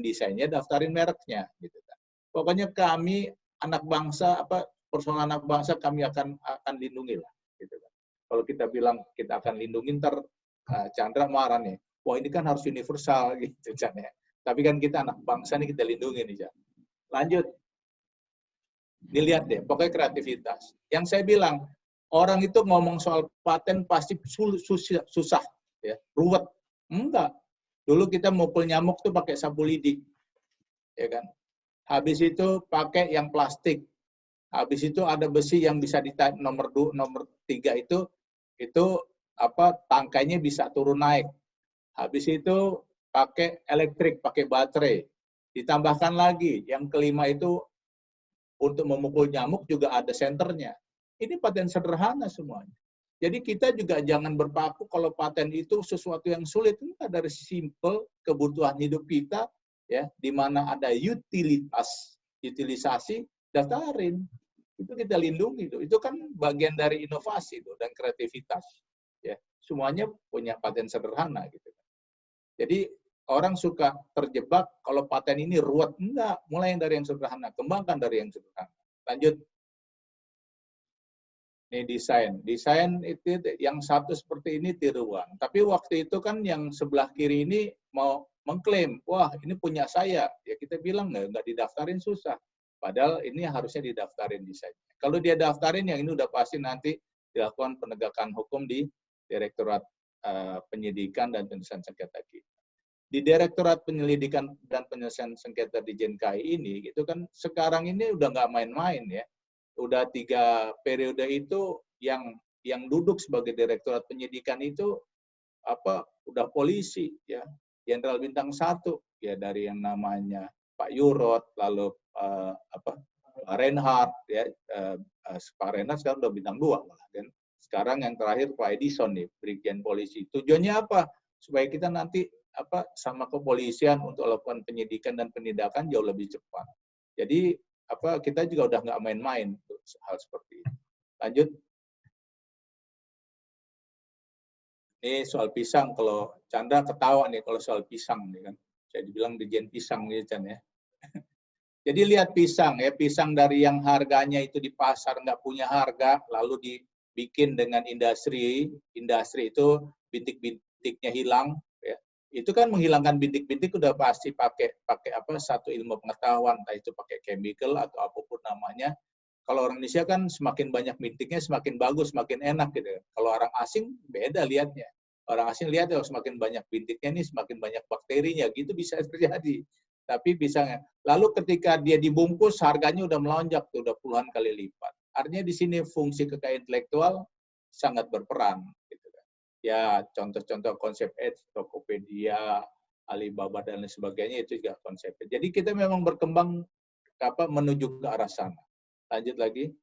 desainnya, daftarin mereknya, gitu kan. Pokoknya kami anak bangsa, personal anak bangsa kami akan lindungi lah, gitu kan. Kalau kita bilang kita akan lindungi, ntar Chandra marah nih. Wah ini kan harus universal gitu Chan ya. Tapi kan kita anak bangsa nih kita lindungi nih Chan. Lanjut. Dilihat deh, pokoknya kreativitas. Yang saya bilang, orang itu ngomong soal paten pasti susah ya, ruwet. Enggak. Dulu kita mukul nyamuk tuh pakai sapu lidi. Ya kan? Habis itu pakai yang plastik. Habis itu ada besi yang bisa ditarik nomor 3 itu tangkainya bisa turun naik. Habis itu pakai elektrik, pakai baterai. Ditambahkan lagi, yang kelima itu untuk memukul nyamuk juga ada senternya. Ini paten sederhana semuanya. Jadi kita juga jangan berpaku kalau paten itu sesuatu yang sulit. Enggak, dari simple kebutuhan hidup kita, ya, di mana ada utilisasi, daftarin. Itu kita lindungi. Itu kan bagian dari inovasi dan kreativitas. Ya, semuanya punya paten sederhana gitu. Jadi orang suka terjebak kalau paten ini ruwet. Enggak, mulai dari yang sederhana, kembangkan dari yang sederhana. Lanjut. Ini desain. Desain itu yang satu seperti ini tiruan. Tapi waktu itu kan yang sebelah kiri ini mau mengklaim, wah ini punya saya. Ya kita bilang nggak didaftarin susah. Padahal ini harusnya didaftarin desainnya. Kalau dia daftarin, yang ini udah pasti nanti dilakukan penegakan hukum di Direktorat Penyidikan dan Penyelesaian Sengketa kita. Di Direktorat Penyelidikan dan Penyelesaian Sengketa di JNKI ini, itu kan sekarang ini udah nggak main-main ya. Udah 3 periode itu yang duduk sebagai Direktorat Penyidikan itu udah polisi ya, Jenderal Bintang 1 ya, dari yang namanya Pak Yurot, lalu Pak Reinhardt ya, Pak Reinhardt sekarang udah Bintang 2 malah kan. Sekarang yang terakhir Pak Edison nih, Brigjen Polisi. Tujuannya apa? Supaya kita nanti sama kepolisian untuk melakukan penyidikan dan penindakan jauh lebih cepat. Jadi kita juga udah nggak main-main hal seperti ini. Lanjut. Ini soal pisang, kalau Chandra ketawa nih kalau soal pisang nih kan. Saya dibilang Dirjen Pisang nih Chan ya. Jadi lihat pisang ya, pisang dari yang harganya itu di pasar nggak punya harga, lalu dibikin dengan industri itu bintik-bintiknya hilang. Itu kan menghilangkan bintik-bintik udah pasti pakai satu ilmu pengetahuan, entah itu pakai chemical atau apapun namanya. Kalau orang Indonesia kan semakin banyak bintiknya semakin bagus, semakin enak gitu. Kalau orang asing beda lihatnya. Orang asing lihat ya semakin banyak bintiknya nih semakin banyak bakterinya, gitu bisa terjadi. Tapi bisa. Lalu ketika dia dibungkus harganya udah melonjak tuh, udah puluhan kali lipat. Artinya di sini fungsi kekayaan intelektual sangat berperan. Ya, contoh-contoh konsep Tokopedia, Alibaba dan lain sebagainya itu juga konsepnya. Jadi kita memang berkembang menuju ke arah sana. Lanjut lagi.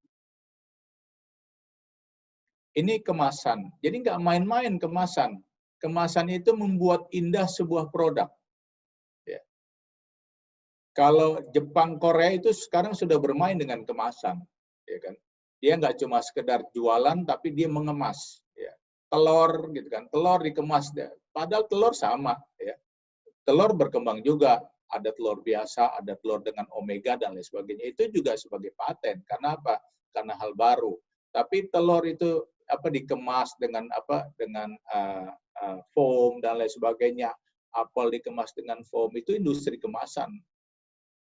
Ini kemasan. Jadi nggak main-main kemasan. Kemasan itu membuat indah sebuah produk. Ya. Kalau Jepang, Korea itu sekarang sudah bermain dengan kemasan, ya kan? Dia nggak cuma sekedar jualan, tapi dia mengemas. Telur gitu kan, telur dikemas, padahal telur sama ya, telur berkembang juga, ada telur biasa, ada telur dengan omega dan lain sebagainya, itu juga sebagai paten. Karena apa? Karena hal baru. Tapi telur itu dikemas dengan foam dan lain sebagainya, apel dikemas dengan foam, itu industri kemasan,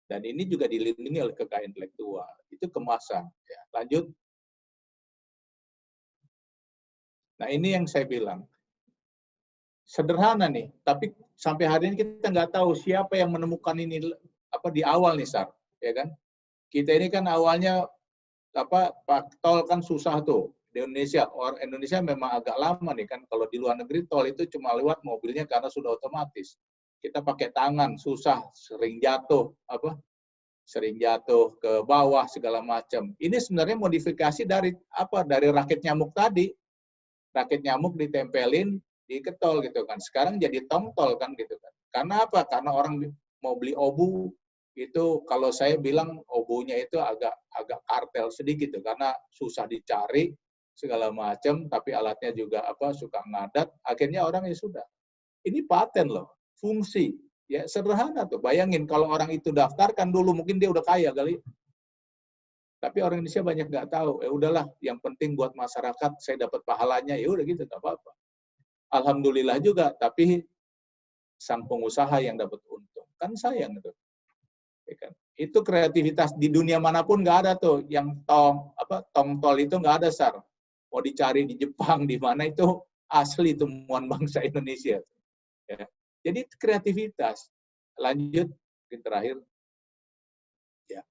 dan ini juga dilindungi oleh kekayaan intelektual, itu kemasan ya. Lanjut. Nah ini yang saya bilang, sederhana nih, tapi sampai hari ini kita nggak tahu siapa yang menemukan ini di awal nih Sar, ya kan? Kita ini kan awalnya tol kan susah tuh di Indonesia. Orang Indonesia memang agak lama nih kan. Kalau di luar negeri tol itu cuma lewat mobilnya karena sudah otomatis. Kita pakai tangan susah, sering jatuh ke bawah segala macam. Ini sebenarnya modifikasi dari rakit nyamuk tadi. Rakit nyamuk ditempelin di ketol gitu kan. Sekarang jadi tongtol kan gitu kan. Karena apa? Karena orang mau beli obu itu, kalau saya bilang obunya itu agak kartel sedikit tuh, karena susah dicari segala macam, tapi alatnya juga suka ngadat. Akhirnya orang ya sudah. Ini paten loh, fungsi. Ya sederhana tuh. Bayangin kalau orang itu daftarkan dulu, mungkin dia udah kaya kali. Tapi orang Indonesia banyak nggak tahu. Ya udahlah, yang penting buat masyarakat saya dapat pahalanya, ya udah gitu, nggak apa-apa. Alhamdulillah juga, tapi sang pengusaha yang dapat untung. Kan sayang itu. Ya kan? Itu kreativitas di dunia manapun nggak ada tuh. Yang tol itu nggak ada, Sar. Mau dicari di Jepang, di mana itu asli temuan bangsa Indonesia. Ya. Jadi kreativitas. Lanjut ke terakhir. Ya.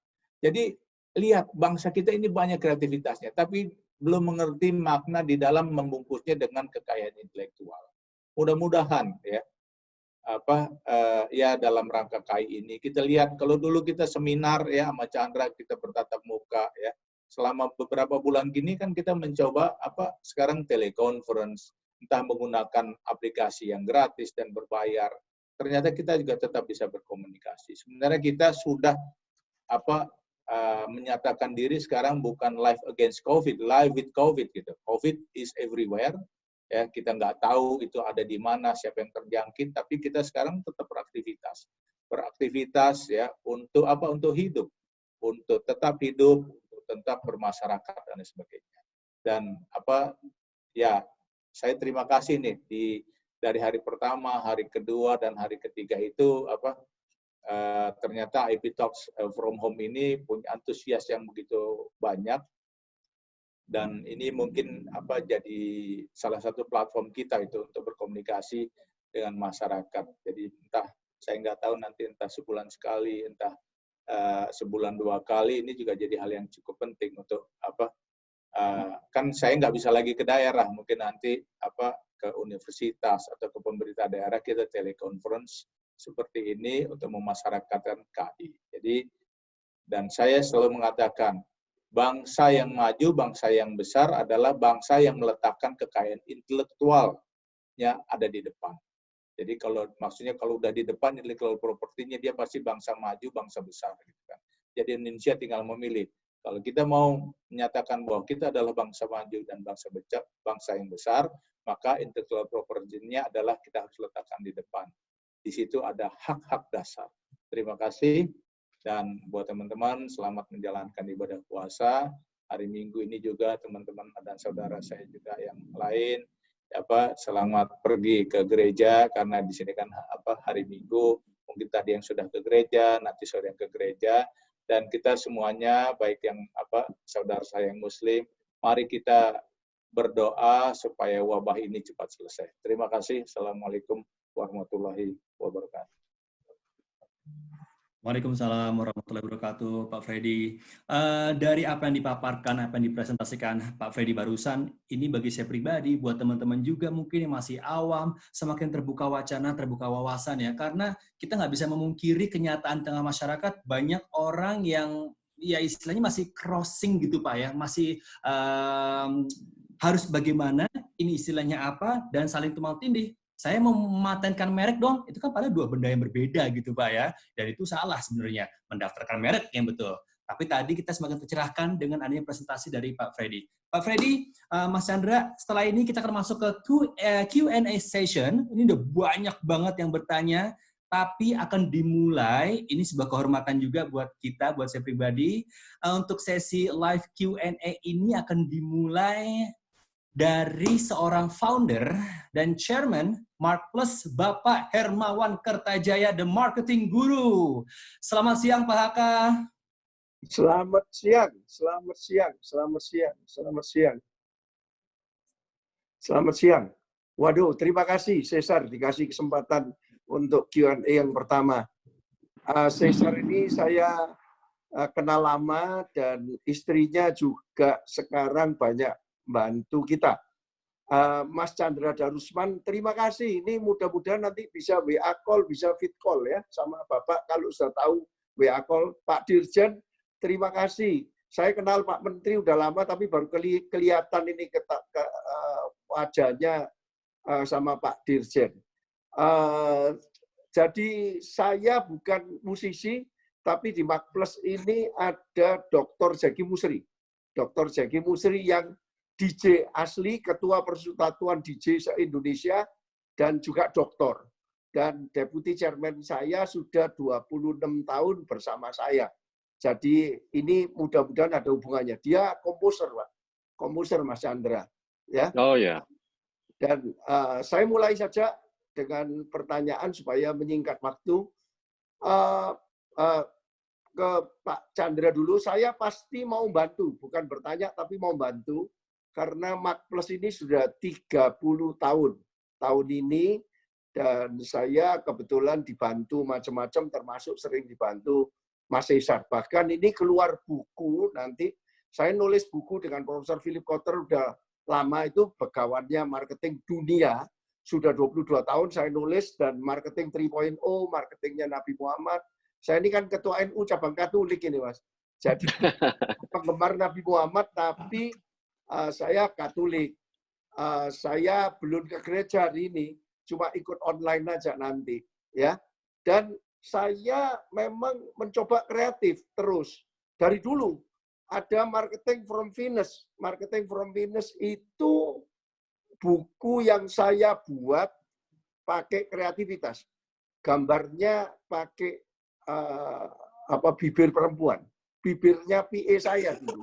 Jadi lihat, bangsa kita ini banyak kreativitasnya, tapi belum mengerti makna di dalam membungkusnya dengan kekayaan intelektual. Mudah-mudahan ya dalam rangka KAI ini kita lihat, kalau dulu kita seminar ya sama Chandra, kita bertatap muka ya. Selama beberapa bulan gini kan kita mencoba sekarang teleconference, entah menggunakan aplikasi yang gratis dan berbayar. Ternyata kita juga tetap bisa berkomunikasi. Sebenarnya kita sudah menyatakan diri sekarang bukan live against COVID, live with COVID gitu. COVID is everywhere. Ya, kita nggak tahu itu ada di mana, siapa yang terjangkit, tapi kita sekarang tetap beraktivitas ya untuk untuk hidup, untuk tetap hidup, untuk tetap bermasyarakat dan sebagainya. Dan ya saya terima kasih nih dari hari pertama, hari kedua dan hari ketiga itu ternyata IP Talks from Home ini punya antusias yang begitu banyak. Dan ini mungkin jadi salah satu platform kita itu untuk berkomunikasi dengan masyarakat. Jadi saya nggak tahu nanti entah sebulan sekali, entah sebulan 2 kali, ini juga jadi hal yang cukup penting untuk kan saya nggak bisa lagi ke daerah, mungkin nanti ke universitas atau ke pemerintah daerah kita teleconference seperti ini untuk memasyarakatkan KAI. Jadi dan saya selalu mengatakan, bangsa yang maju, bangsa yang besar adalah bangsa yang meletakkan kekayaan intelektualnya ada di depan. Jadi maksudnya kalau udah di depan intellectual property-nya, dia pasti bangsa maju, bangsa besar. Gitu kan. Jadi Indonesia tinggal memilih. Kalau kita mau menyatakan bahwa kita adalah bangsa maju dan bangsa yang besar, maka intellectual property-nya adalah kita harus letakkan di depan. Di situ ada hak-hak dasar. Terima kasih. Dan buat teman-teman, selamat menjalankan ibadah puasa. Hari Minggu ini juga teman-teman dan saudara saya juga yang lain, selamat pergi ke gereja, karena di sini kan hari Minggu, mungkin tadi yang sudah ke gereja, nanti sore yang ke gereja, dan kita semuanya, baik yang saudara saya yang Muslim, mari kita berdoa supaya wabah ini cepat selesai. Terima kasih. Assalamualaikum warahmatullahi wabarakatuh. Waalaikumsalam warahmatullahi wabarakatuh, Pak Freddy. Dari apa yang dipaparkan, apa yang dipresentasikan Pak Freddy barusan, ini bagi saya pribadi, buat teman-teman juga mungkin yang masih awam, semakin terbuka wacana, terbuka wawasan ya, karena kita nggak bisa memungkiri kenyataan tengah masyarakat, banyak orang yang ya istilahnya masih crossing gitu Pak ya, masih harus bagaimana, ini istilahnya apa, dan saling tumpang tindih. Saya mau mematenkan merek dong, itu kan pada 2 benda yang berbeda gitu Pak ya. Dan itu salah sebenarnya, mendaftarkan merek yang betul. Tapi tadi kita semakin tercerahkan dengan adanya presentasi dari Pak Freddy. Pak Freddy, Mas Chandra, setelah ini kita akan masuk ke Q&A session. Ini udah banyak banget yang bertanya, tapi akan dimulai, ini sebuah kehormatan juga buat kita, buat saya pribadi. Untuk sesi live Q&A ini akan dimulai dari seorang founder dan chairman Mark Plus, Bapak Hermawan Kertajaya, The Marketing Guru. Selamat siang Pak Haka. Selamat siang, selamat siang, selamat siang, selamat siang. Selamat siang. Waduh, terima kasih Cesar dikasih kesempatan untuk Q&A yang pertama. Cesar ini saya kenal lama dan istrinya juga sekarang banyak bantu kita. Mas Chandra Darusman, terima kasih. Ini mudah-mudahan nanti bisa WA call, bisa fit call ya sama Bapak kalau sudah tahu WA call. Pak Dirjen, terima kasih. Saya kenal Pak Menteri udah lama tapi baru kelihatan ini wajahnya sama Pak Dirjen. Jadi saya bukan musisi, tapi di MAK+ ini ada Dr. Zaki Musri. Dr. Zaki Musri yang DJ asli, Ketua Persatuan DJ se-Indonesia, dan juga doktor. Dan Deputi Chairman saya sudah 26 tahun bersama saya. Jadi ini mudah-mudahan ada hubungannya. Dia komposer, Pak. Komposer, Mas Chandra. Ya. Oh ya. Dan saya mulai saja dengan pertanyaan supaya menyingkat waktu. Ke Pak Chandra dulu, saya pasti mau bantu. Bukan bertanya, tapi mau bantu. Karena MAK+ ini sudah 30 tahun. Tahun ini, dan saya kebetulan dibantu macam-macam, termasuk sering dibantu Mas Cesar. Bahkan ini keluar buku nanti, saya nulis buku dengan Profesor Philip Kotler udah lama, itu begawannya marketing dunia. Sudah 22 tahun saya nulis, dan marketing 3.0, marketingnya Nabi Muhammad. Saya ini kan ketua NU cabang Katolik ini, Mas. Jadi penggemar Nabi Muhammad, tapi saya Katolik. Saya belum ke gereja hari ini, cuma ikut online aja nanti, ya. Dan saya memang mencoba kreatif terus dari dulu. Ada Marketing from Venus. Marketing from Venus itu buku yang saya buat pakai kreativitas. Gambarnya pakai bibir perempuan. Bibirnya PA saya dulu,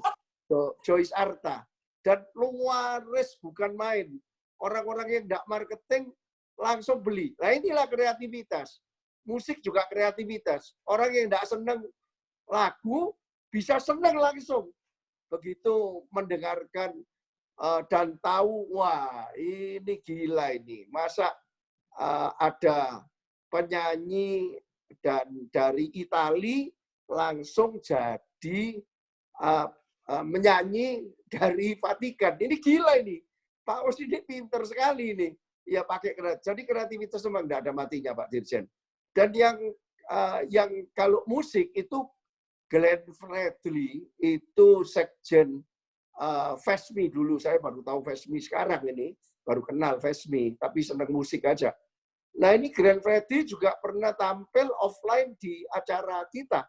Joyce Arta. Dan luares bukan main. Orang-orang yang tidak marketing langsung beli. Nah inilah kreativitas. Musik juga kreativitas. Orang yang tidak senang lagu bisa senang langsung. Begitu mendengarkan dan tahu, wah ini gila ini. Masa ada penyanyi dan dari Itali langsung jadi menyanyi dari Vatikan. Ini gila ini. Pak Os ini pinter sekali ini. Ya pakai jadi kreativitas memang tidak ada matinya, Pak Dirjen. Dan yang kalau musik itu Glenn Fredly itu sekjen FESMI dulu. Saya baru tahu FESMI sekarang ini, baru kenal FESMI, tapi senang musik aja. Nah ini Glenn Fredly juga pernah tampil offline di acara kita,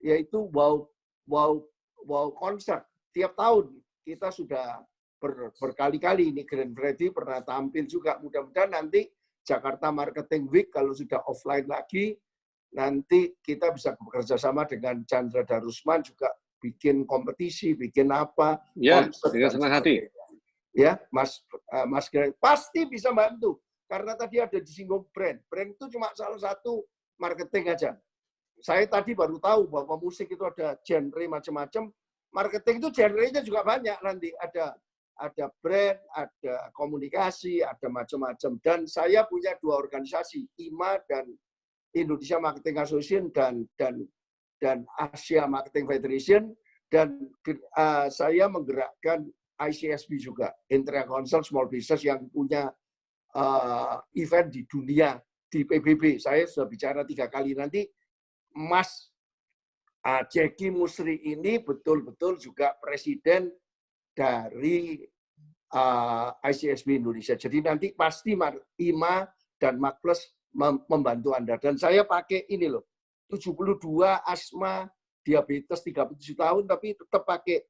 yaitu Wow Concert. Tiap tahun kita sudah berkali-kali ini Glenn Fredly pernah tampil juga. Mudah-mudahan nanti Jakarta Marketing Week kalau sudah offline lagi, nanti kita bisa bekerja sama dengan Chandra Darusman juga bikin kompetisi, bikin apa. Ya, dengan senang hati. Ya, Mas Glenn pasti bisa bantu. Karena tadi ada disinggung brand. Brand itu cuma salah satu marketing aja. Saya tadi baru tahu bahwa musik itu ada genre macam-macam. Marketing itu genre-nya juga banyak nanti. Ada brand, ada komunikasi, ada macam-macam. Dan saya punya 2 organisasi, IMA dan Indonesia Marketing Association dan Asia Marketing Federation. Dan saya menggerakkan ICSB juga, Intra Council Small Business, yang punya event di dunia, di PBB. Saya sudah bicara 3 kali. Nanti Mas Zaki Musri ini betul-betul juga presiden dari ICSB Indonesia. Jadi nanti pasti IMA dan MAK+ membantu Anda. Dan saya pakai ini loh, 72 asma, diabetes 37 tahun, tapi tetap pakai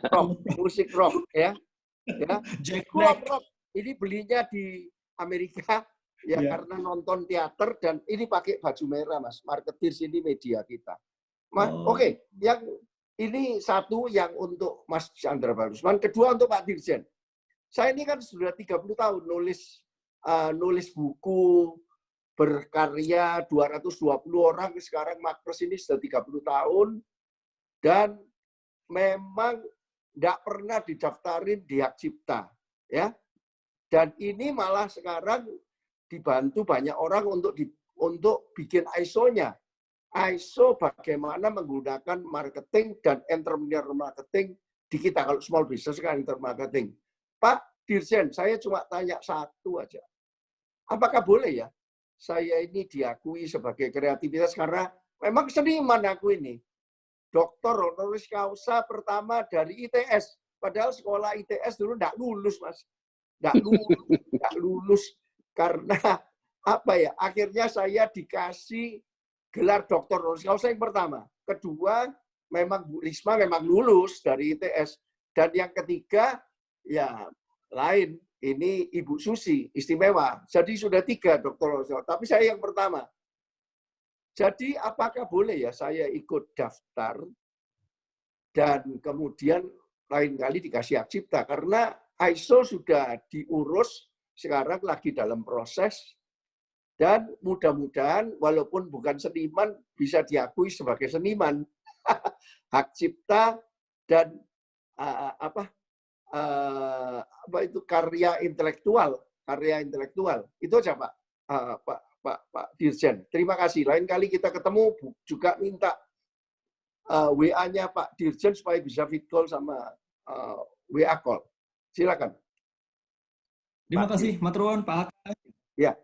rock, musik rock ya. Jack Rock. Black. Ini belinya di Amerika ya, karena nonton teater, dan ini pakai baju merah, Mas. Marketeers ini media kita. Oke, yang ini satu yang untuk Mas Chandra Darusman, kedua untuk Pak Dirjen. Saya ini kan sudah 30 tahun nulis buku, berkarya 220 orang, sekarang MAK+ ini sudah 30 tahun, dan memang tidak pernah didaftarin di hak cipta. Ya. Dan ini malah sekarang dibantu banyak orang untuk untuk bikin ISO-nya. ISO bagaimana menggunakan marketing dan entrepreneur marketing di kita. Kalau small business kan intermarketing. Pak Dirjen, saya cuma tanya satu aja. Apakah boleh ya saya ini diakui sebagai kreativitas karena memang seniman aku ini. Doktor honoris causa pertama dari ITS. Padahal sekolah ITS dulu nggak lulus, Mas. Nggak lulus karena apa ya? Akhirnya saya dikasih gelar doktor honoris causa yang pertama. Kedua, memang Bu Risma memang lulus dari ITS. Dan yang ketiga, ya lain. Ini Ibu Susi, istimewa. Jadi sudah 3 doktor honoris causa. Tapi saya yang pertama. Jadi apakah boleh ya saya ikut daftar dan kemudian lain kali dikasih hak cipta? Karena ISO sudah diurus, sekarang lagi dalam proses, dan mudah-mudahan walaupun bukan seniman bisa diakui sebagai seniman. Hak cipta dan apa itu karya intelektual itu aja Pak Dirjen. Terima kasih. Lain kali kita ketemu juga minta WA-nya Pak Dirjen supaya bisa fit call sama WA call. Silakan. Terima kasih, Maturun, Pak Haka. Ya.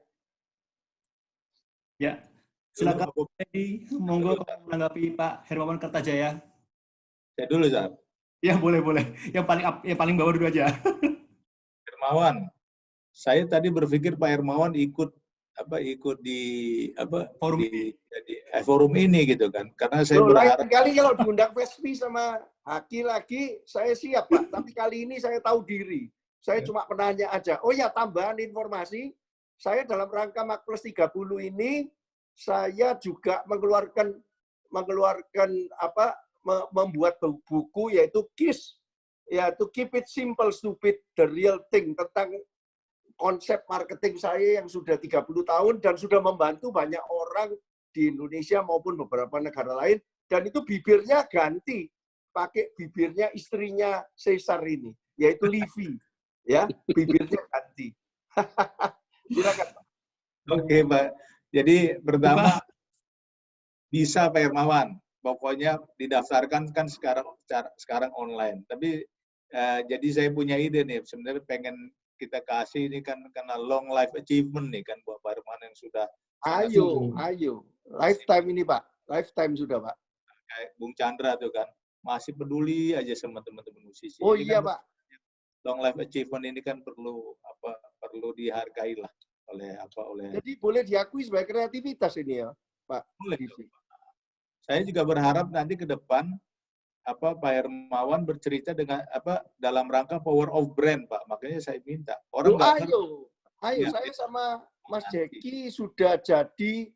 Ya, silakan. Monggo menanggapi Pak Hermawan Kertajaya. Saya dulu, Zat. Ya, boleh. Yang paling bawah dulu aja. Hermawan, saya tadi berpikir Pak Hermawan ikut di Forum di forum ini gitu kan, karena saya berharap lain kali kalau diundang Vespi sama Haki lagi saya siap Pak, tapi kali ini saya tahu diri, saya cuma penanya aja. Oh ya, tambahan informasi, saya dalam rangka Mak Plus 30 ini saya juga membuat buku yaitu KISS, yaitu Keep It Simple Stupid The Real Thing, tentang konsep marketing saya yang sudah 30 tahun dan sudah membantu banyak orang di Indonesia maupun beberapa negara lain. Dan itu bibirnya ganti, pakai bibirnya istrinya Caesar ini, yaitu Livi. Ya, bibirnya ganti. Silakan, Pak. Oke, Pak. Jadi pertama bisa Pak Hermawan, pokoknya didaftarkan kan sekarang online. Tapi jadi saya punya ide nih, sebenarnya pengen kita kasih ini kan karena long life achievement nih kan buat Pak Hermawan yang sudah Ayo. Lifetime ini Pak. Lifetime sudah Pak. Kayak Bung Chandra tuh kan masih peduli aja sama teman-teman musisi. Oh ini iya kan, Pak. Long life achievement ini kan perlu dihargai lah oleh. Jadi boleh diakui sebagai kreativitas ini ya, Pak. Boleh. Saya juga berharap nanti ke depan Pak Hermawan bercerita dengan dalam rangka power of brand, Pak. Makanya saya minta orang ayo ya. Saya sama Mas Jeki sudah jadi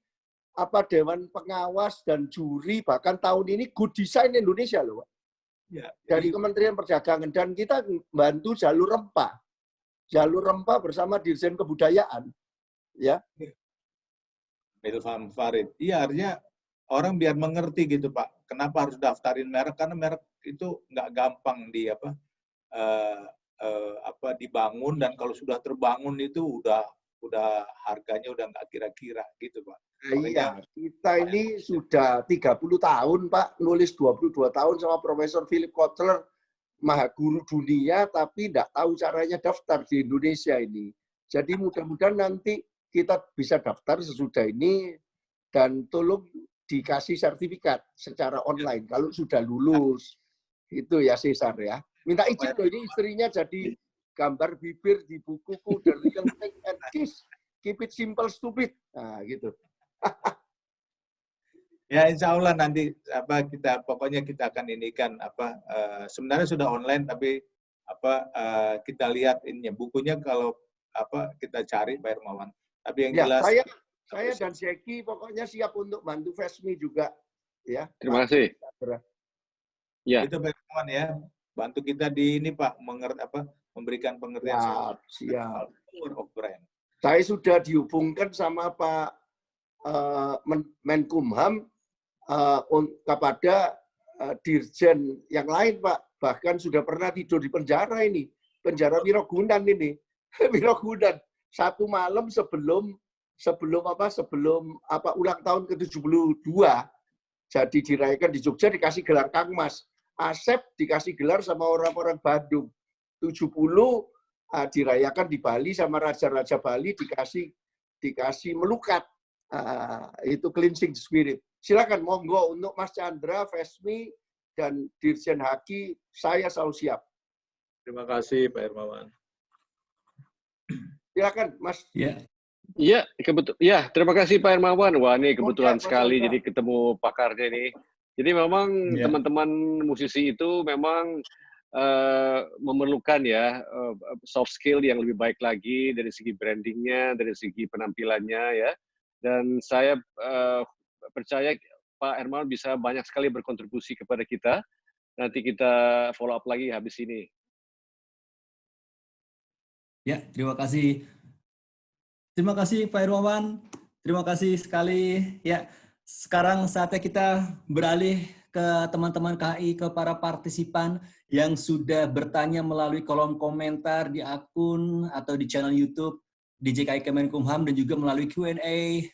dewan pengawas dan juri, bahkan tahun ini Good Design Indonesia loh, Pak. Ya, dari Kementerian Perdagangan, dan kita bantu jalur rempah bersama Dirjen Kebudayaan, ya. Ilham Farid. Iya, artinya orang biar mengerti gitu Pak, kenapa harus daftarin merek, karena merek itu nggak gampang dibangun, dan kalau sudah terbangun itu udah harganya udah nggak kira-kira gitu Pak. Iya, kita ini sudah 30 tahun Pak, nulis 22 tahun sama Profesor Philip Kotler, mahaguru dunia, tapi nggak tahu caranya daftar di Indonesia ini. Jadi mudah-mudahan nanti kita bisa daftar sesudah ini, dan tolong dikasih sertifikat secara online kalau sudah lulus. Itu ya Caesar ya. Minta izin loh, ini istrinya jadi gambar bibir di bukuku, The Real Thing and KISS, Keep It Simple Stupid. Nah, gitu. Ya insya Allah nanti pokoknya kita akan inikan sebenarnya sudah online, tapi kita lihat ininya bukunya kalau kita cari Pak Hermawan. Tapi yang jelas saya dan Jeki pokoknya siap untuk bantu Vesmi juga, ya. Terima kasih. Ya. Itu Pak Hermawan ya, bantu kita di ini Pak, memberikan pengertian siap. Power of brand. Saya sudah dihubungkan sama Pak Menkumham kepada dirjen yang lain Pak, bahkan sudah pernah tidur di penjara ini, penjara Wirogunan ini. Wirogunan 1 malam sebelum sebelum ulang tahun ke-72 jadi dirayakan di Jogja dikasih gelar Kang Mas. Asep dikasih gelar sama orang-orang Bandung. 70 dirayakan di Bali sama raja-raja Bali dikasih melukat. Itu cleansing spirit. Silakan monggo untuk Mas Chandra, Fesmi dan Dirjen Haki, saya selalu siap. Terima kasih Pak Hermawan. Silakan Mas. Iya, terima kasih Pak Hermawan. Wah, ini kebetulan Mas sekali Chandra. jadi ketemu pakarnya ini. Jadi memang teman-teman musisi itu memang memerlukan ya soft skill yang lebih baik lagi dari segi brandingnya, dari segi penampilannya ya. Dan saya percaya Pak Hermawan bisa banyak sekali berkontribusi kepada kita. Nanti kita follow up lagi habis ini. Ya, terima kasih. Terima kasih Pak Hermawan. Terima kasih sekali. Ya, sekarang saatnya kita beralih ke teman-teman KHI, ke para partisipan yang sudah bertanya melalui kolom komentar di akun atau di channel YouTube DJKI Kemenkumham dan juga melalui Q&A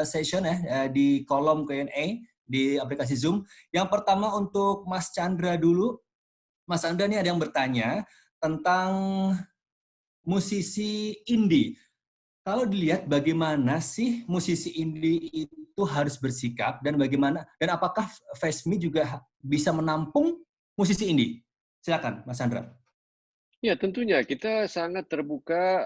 session ya di kolom Q&A di aplikasi Zoom. Yang pertama untuk Mas Chandra dulu. Mas Chandra ini ada yang bertanya tentang musisi indie. Kalau dilihat bagaimana sih musisi indie itu harus bersikap dan bagaimana dan apakah Fesmi juga bisa menampung musisi indie? Silakan Mas Chandra. Ya, tentunya kita sangat terbuka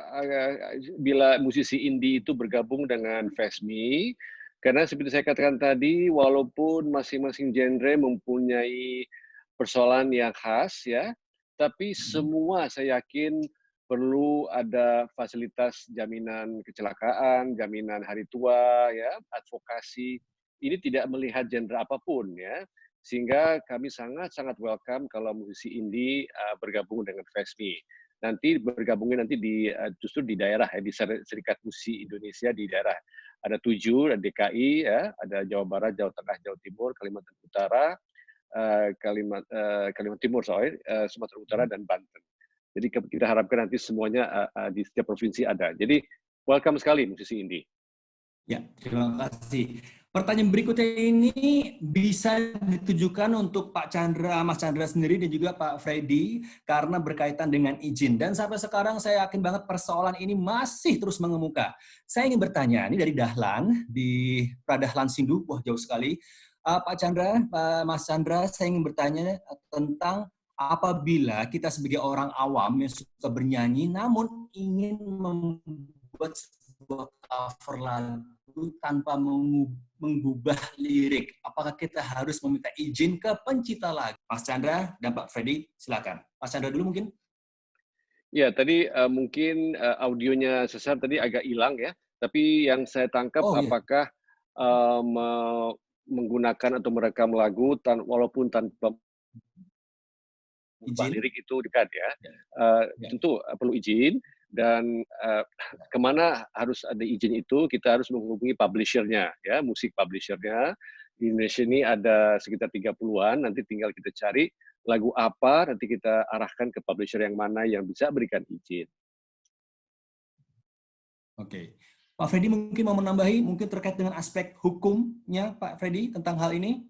bila musisi indie itu bergabung dengan Fesmi, karena seperti saya katakan tadi, walaupun masing-masing genre mempunyai persoalan yang khas ya, tapi semua saya yakin perlu ada fasilitas jaminan kecelakaan, jaminan hari tua, ya, advokasi. Ini tidak melihat genre apapun ya. Sehingga kami sangat-sangat welcome kalau musisi indie bergabung dengan Fesmi. Nanti bergabungnya justru di daerah ya, di Serikat Musisi Indonesia di daerah. Ada 7, ada DKI ya, ada Jawa Barat, Jawa Tengah, Jawa Timur, Kalimantan Utara, Kalimantan Timur, Sumatera Utara dan Banten. Jadi kita harapkan nanti semuanya di setiap provinsi ada. Jadi welcome sekali musisi indie. Ya, terima kasih. Pertanyaan berikutnya ini bisa ditujukan untuk Pak Chandra, Mas Chandra sendiri dan juga Pak Freddy karena berkaitan dengan izin. Dan sampai sekarang saya yakin banget persoalan ini masih terus mengemuka. Saya ingin bertanya, ini dari Dahlan, di Pradahlan Sindu, wah jauh sekali. Pak Chandra, Mas Chandra, saya ingin bertanya tentang apabila kita sebagai orang awam yang suka bernyanyi, namun ingin membuat sebuah cover lagu tanpa mengubah lirik, apakah kita harus meminta izin ke pencipta lagu? Mas Chandra dan Pak Freddy, silakan. Mas Chandra dulu mungkin. Ya, tadi mungkin audionya Sesar tadi agak hilang ya, tapi yang saya tangkap apakah menggunakan atau merekam lagu walaupun tanpa lirik itu dekat ya. Tentu perlu izin dan kemana harus ada izin itu kita harus menghubungi publishernya ya, musik publishernya. Di Indonesia ini ada sekitar 30-an, nanti tinggal kita cari lagu apa, nanti kita arahkan ke publisher yang mana yang bisa berikan izin. Oke. Pak Freddy mungkin mau menambahi mungkin terkait dengan aspek hukumnya Pak Freddy tentang hal ini?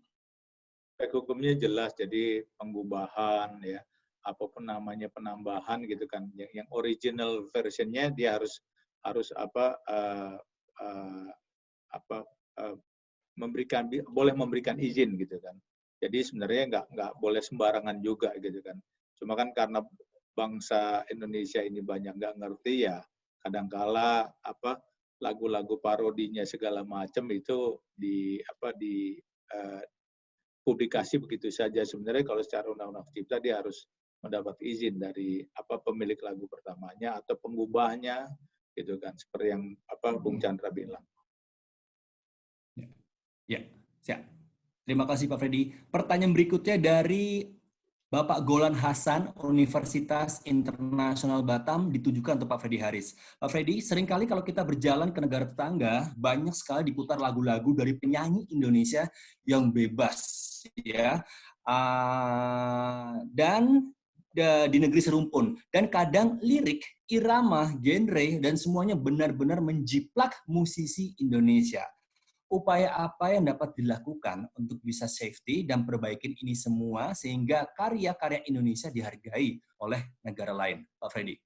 Aspek hukumnya jelas, jadi pengubahan ya, apapun namanya penambahan gitu kan, yang original versionnya dia harus boleh memberikan izin gitu kan. Jadi sebenarnya nggak boleh sembarangan juga gitu kan. Cuma kan karena bangsa Indonesia ini banyak nggak ngerti ya, kadangkala lagu-lagu parodinya segala macam itu publikasi begitu saja. Sebenarnya kalau secara undang-undang cipta dia harus mendapat izin dari pemilik lagu pertamanya atau pengubahnya gitu kan, seperti yang Bung Chandra bilang. Ya, siap. Terima kasih Pak Freddy. Pertanyaan berikutnya dari Bapak Golan Hasan, Universitas Internasional Batam, ditujukan untuk Pak Freddy Haris. Pak Freddy, seringkali kalau kita berjalan ke negara tetangga, banyak sekali diputar lagu-lagu dari penyanyi Indonesia yang bebas, ya. Dan di negeri serumpun. Dan kadang lirik, irama, genre, dan semuanya benar-benar menjiplak musisi Indonesia. Upaya apa yang dapat dilakukan untuk bisa safety dan perbaikin ini semua sehingga karya-karya Indonesia dihargai oleh negara lain, Pak Freddy?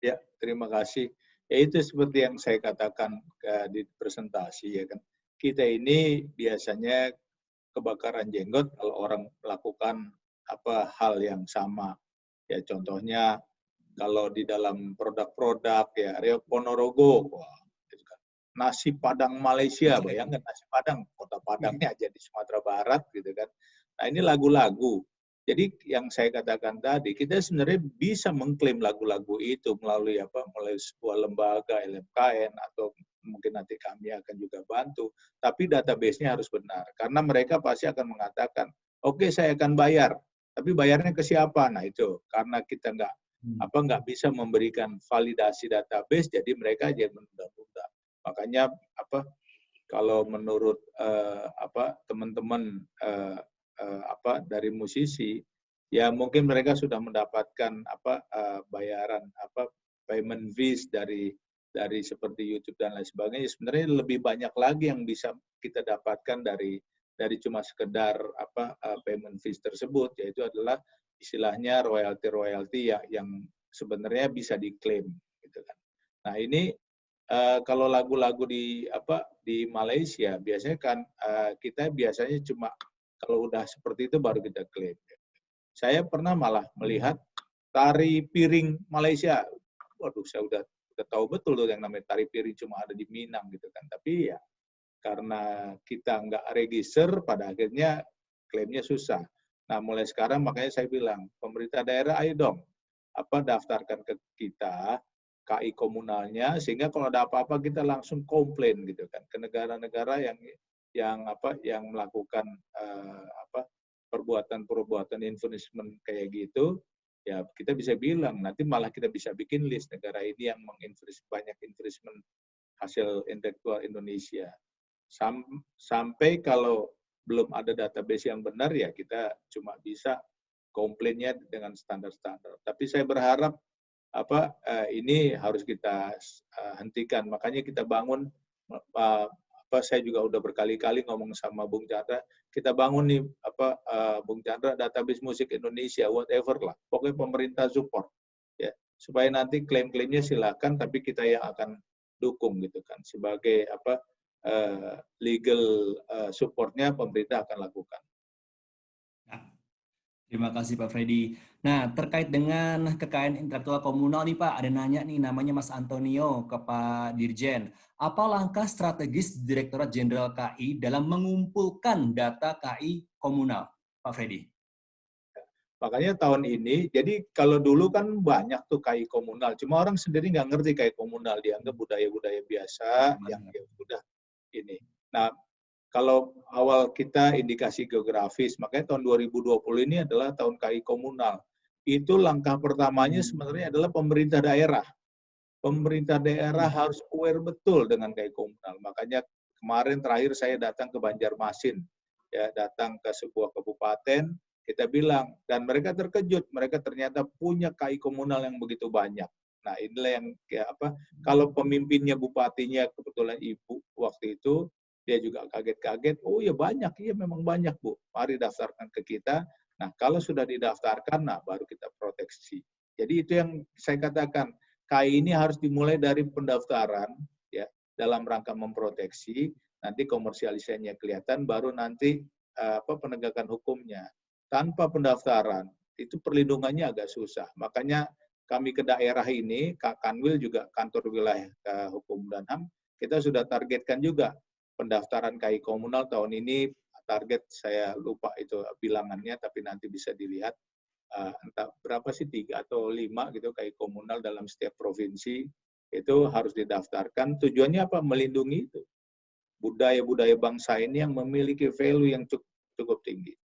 Ya, terima kasih. Ya itu seperti yang saya katakan di presentasi ya kan. Kita ini biasanya kebakaran jenggot kalau orang melakukan hal yang sama. Ya contohnya kalau di dalam produk-produk ya Rio Ponorogo, wah, gitu kan. Nasi Padang Malaysia, bayangkan nasi Padang, kota Padangnya aja di Sumatera Barat gitu kan. Nah ini lagu-lagu. Jadi yang saya katakan tadi, kita sebenarnya bisa mengklaim lagu-lagu itu melalui melalui sebuah lembaga LMKN atau mungkin nanti kami akan juga bantu. Tapi database-nya harus benar karena mereka pasti akan mengatakan, oke, saya akan bayar, tapi bayarnya ke siapa? Nah itu karena kita nggak bisa memberikan validasi database, jadi mereka aja menunda-nunda. Makanya kalau menurut teman-teman dari musisi, ya mungkin mereka sudah mendapatkan bayaran payment fees dari seperti YouTube dan lain sebagainya. Sebenarnya lebih banyak lagi yang bisa kita dapatkan dari cuma sekedar payment fees tersebut, yaitu adalah istilahnya royalti yang sebenarnya bisa diklaim gitu kan. Nah ini kalau lagu-lagu di Malaysia biasanya kan kita biasanya cuma kalau udah seperti itu baru kita klaim. Saya pernah malah melihat tari piring Malaysia. Waduh, saya udah tahu betul tuh yang namanya tari piring cuma ada di Minang gitu kan. Tapi ya karena kita nggak register, pada akhirnya klaimnya susah. Nah, mulai sekarang makanya saya bilang, pemerintah daerah ayo dong, daftarkan ke kita KI komunalnya, sehingga kalau ada apa-apa kita langsung komplain gitu kan ke negara-negara yang melakukan perbuatan infringement kayak gitu, ya kita bisa bilang nanti malah kita bisa bikin list negara ini yang banyak infringement hasil intelektual Indonesia. Sampai kalau belum ada database yang benar ya kita cuma bisa komplainnya dengan standar-standar. Tapi saya berharap ini harus kita hentikan. Makanya kita bangun saya juga udah berkali-kali ngomong sama Bung Chandra, kita bangun nih Bung Chandra database musik Indonesia whatever lah. Pokoknya pemerintah support ya. Supaya nanti klaim-klaimnya silakan tapi kita yang akan dukung gitu kan. Sebagai legal supportnya pemerintah akan lakukan. Terima kasih Pak Freddy. Nah, terkait dengan kekayaan intelektual komunal nih Pak, ada nanya nih namanya Mas Antonio ke Pak Dirjen. Apa langkah strategis Direktorat Jenderal KI dalam mengumpulkan data KI komunal, Pak Freddy? Makanya tahun ini, jadi kalau dulu kan banyak tuh KI komunal, cuma orang sendiri nggak ngerti KI komunal, dianggap budaya-budaya biasa yang ya udah ini. Nah, kalau awal kita indikasi geografis, makanya tahun 2020 ini adalah tahun KI komunal. Itu langkah pertamanya sebenarnya adalah pemerintah daerah. Pemerintah daerah harus aware betul dengan KI komunal. Makanya kemarin terakhir saya datang ke Banjarmasin, ya datang ke sebuah kabupaten, kita bilang, dan mereka terkejut, mereka ternyata punya KI komunal yang begitu banyak. Nah inilah yang kalau pemimpinnya bupatinya kebetulan ibu waktu itu, dia juga kaget-kaget, oh ya banyak, iya memang banyak Bu, mari daftarkan ke kita. Nah kalau sudah didaftarkan, nah baru kita proteksi. Jadi itu yang saya katakan, KI ini harus dimulai dari pendaftaran, ya dalam rangka memproteksi, nanti komersialisasinya kelihatan, baru nanti penegakan hukumnya. Tanpa pendaftaran, itu perlindungannya agak susah. Makanya kami ke daerah ini, Kanwil juga kantor wilayah hukum dan HAM, kita sudah targetkan juga pendaftaran KI komunal tahun ini, target saya lupa itu bilangannya, tapi nanti bisa dilihat entah berapa sih 3 atau 5 gitu KI komunal dalam setiap provinsi itu harus didaftarkan. Tujuannya apa? Melindungi itu budaya-budaya bangsa ini yang memiliki value yang cukup tinggi.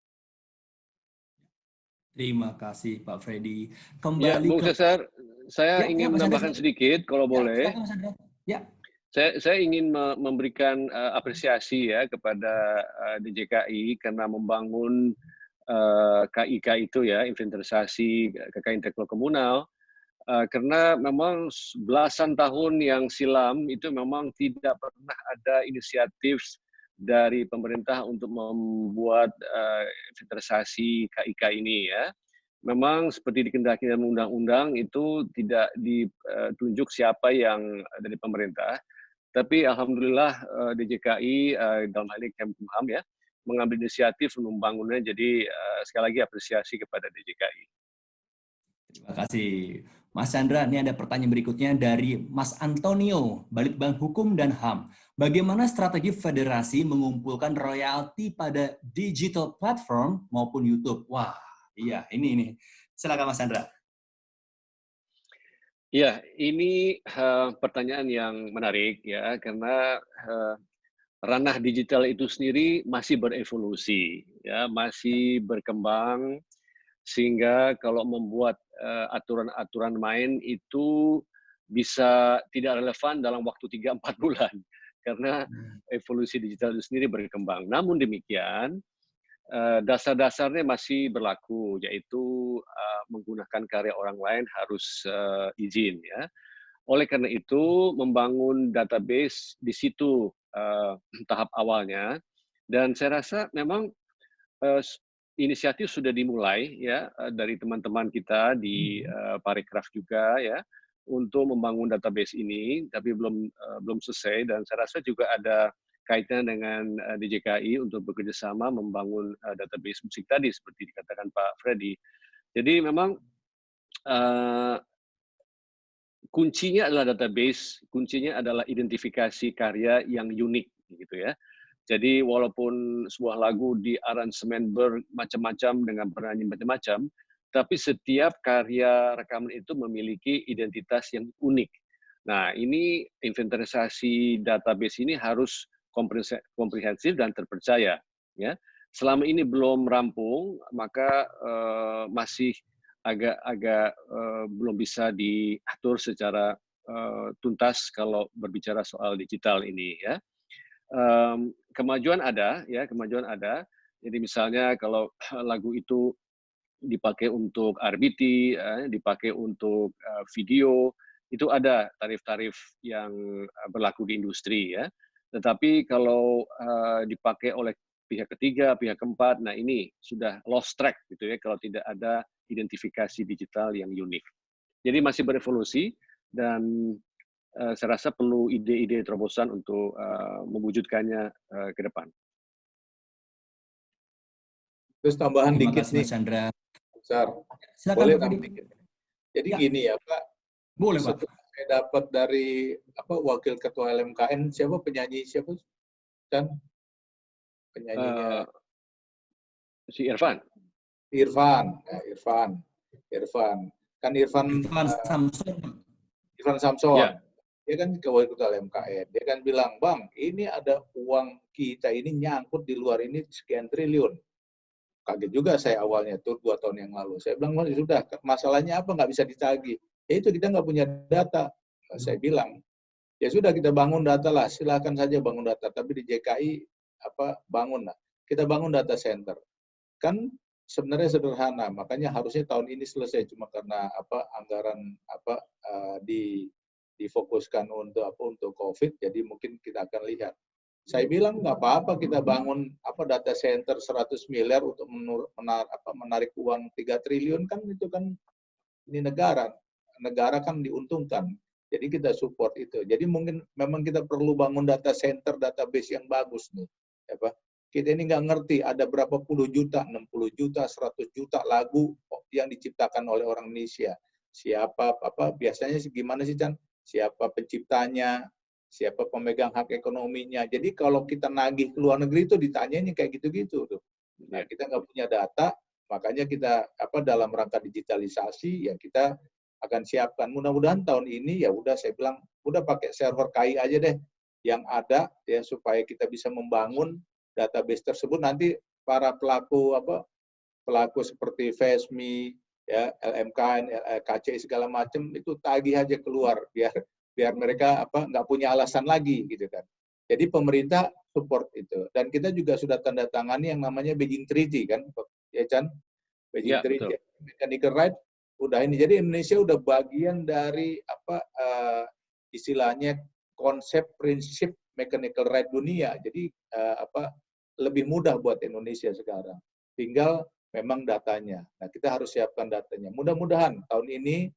Terima kasih Pak Freddy. Ya, Bung Cesar, saya ingin menambahkan sedikit kalau boleh. Ya. Saya ingin memberikan apresiasi ya kepada DJKI karena membangun KIK itu ya, inventarisasi kekayaan intelektual komunal, karena memang belasan tahun yang silam itu memang tidak pernah ada inisiatif dari pemerintah untuk membuat inventarisasi KIK ini ya. Memang seperti dikendaki dalam undang-undang itu tidak ditunjuk siapa yang dari pemerintah, tapi alhamdulillah DJKI dalam hal ini Kemkumham ya mengambil inisiatif membangunnya. Jadi sekali lagi apresiasi kepada DJKI. Terima kasih. Mas Chandra, ini ada pertanyaan berikutnya dari Mas Antonio, Balitbang Hukum dan HAM. Bagaimana strategi federasi mengumpulkan royalti pada digital platform maupun YouTube? Wah, iya, ini. Silakan Mas Chandra. Ya, ini pertanyaan yang menarik ya, karena ranah digital itu sendiri masih berevolusi, ya, masih berkembang, sehingga kalau membuat aturan-aturan main itu bisa tidak relevan dalam waktu 3-4 bulan, karena evolusi digital itu sendiri berkembang. Namun demikian, dasar-dasarnya masih berlaku, yaitu menggunakan karya orang lain harus izin. Ya. Oleh karena itu, membangun database di situ tahap awalnya, dan saya rasa memang inisiatif sudah dimulai ya dari teman-teman kita di Parekraf juga ya untuk membangun database ini, tapi belum selesai, dan saya rasa juga ada kaitan dengan DJKI untuk bekerja sama membangun database musik tadi seperti dikatakan Pak Freddy. Jadi memang kuncinya adalah database, kuncinya adalah identifikasi karya yang unik gitu ya. Jadi walaupun sebuah lagu di aransemen bermacam-macam dengan penyanyi macam-macam, tapi setiap karya rekaman itu memiliki identitas yang unik. Nah, ini inventarisasi database ini harus komprehensif dan terpercaya. Ya, selama ini belum rampung, maka masih agak belum bisa diatur secara tuntas kalau berbicara soal digital ini. Ya. Kemajuan ada, ya kemajuan ada. Jadi misalnya kalau lagu itu dipakai untuk RBT, dipakai untuk video, itu ada tarif-tarif yang berlaku di industri ya. Tetapi kalau dipakai oleh pihak ketiga, pihak keempat, nah ini sudah lost track gitu ya kalau tidak ada identifikasi digital yang unik. Jadi masih berevolusi dan saya rasa perlu ide-ide terobosan untuk mewujudkannya ke depan. Terus tambahan Terima dikit kasih, nih, Mas Chandra. Besar. Silakan Boleh Pak tambah Freddy. dikit. Jadi Ya. gini ya Pak, Boleh Pak. setelah saya dapat dari wakil ketua LMKN, siapa penyanyi siapa kan penyanyinya Si Irfan. Irfan kan Irfan Samson. Irfan Samson. Ya. Dia kan wakil ketua LMKN. Dia kan bilang, Bang, ini ada uang kita ini nyangkut di luar ini sekian triliun. Kaget juga saya awalnya tuh 2 tahun yang lalu. Saya bilang, sudah, masalahnya apa nggak bisa ditagih? Ya itu kita nggak punya data. Saya bilang, ya sudah kita bangun data lah, silakan saja bangun data. Tapi di JKI bangun lah. Kita bangun data center. Kan sebenarnya sederhana, makanya harusnya tahun ini selesai, cuma karena anggaran difokuskan untuk COVID, jadi mungkin kita akan lihat. Saya bilang nggak apa-apa kita bangun data center 100 miliar untuk menarik uang 3 triliun kan itu kan ini negara kan diuntungkan. Jadi kita support itu. Jadi mungkin memang kita perlu bangun data center, database yang bagus nih. Kita ini nggak ngerti ada berapa puluh juta, 60 juta, 100 juta lagu yang diciptakan oleh orang Indonesia. Siapa biasanya gimana sih Chan? Siapa penciptanya? Siapa pemegang hak ekonominya. Jadi kalau kita nagih ke luar negeri itu ditanyain kayak gitu-gitu tuh. Nah, kita nggak punya data, makanya kita dalam rangka digitalisasi ya kita akan siapkan. Mudah-mudahan tahun ini ya udah saya bilang udah pakai server KAI aja deh yang ada ya supaya kita bisa membangun database tersebut. Nanti para pelaku seperti FESMI, ya LMKN, KCI segala macam itu tagih aja keluar biar mereka nggak punya alasan lagi gitu kan. Jadi pemerintah support itu, dan kita juga sudah tanda tangani yang namanya Beijing Treaty kan, ya Chan? Ya, betul. Mechanical right udah ini. Jadi Indonesia udah bagian dari istilahnya konsep prinsip mechanical right dunia. Jadi lebih mudah buat Indonesia sekarang. Tinggal memang datanya. Nah, kita harus siapkan datanya. Mudah-mudahan tahun ini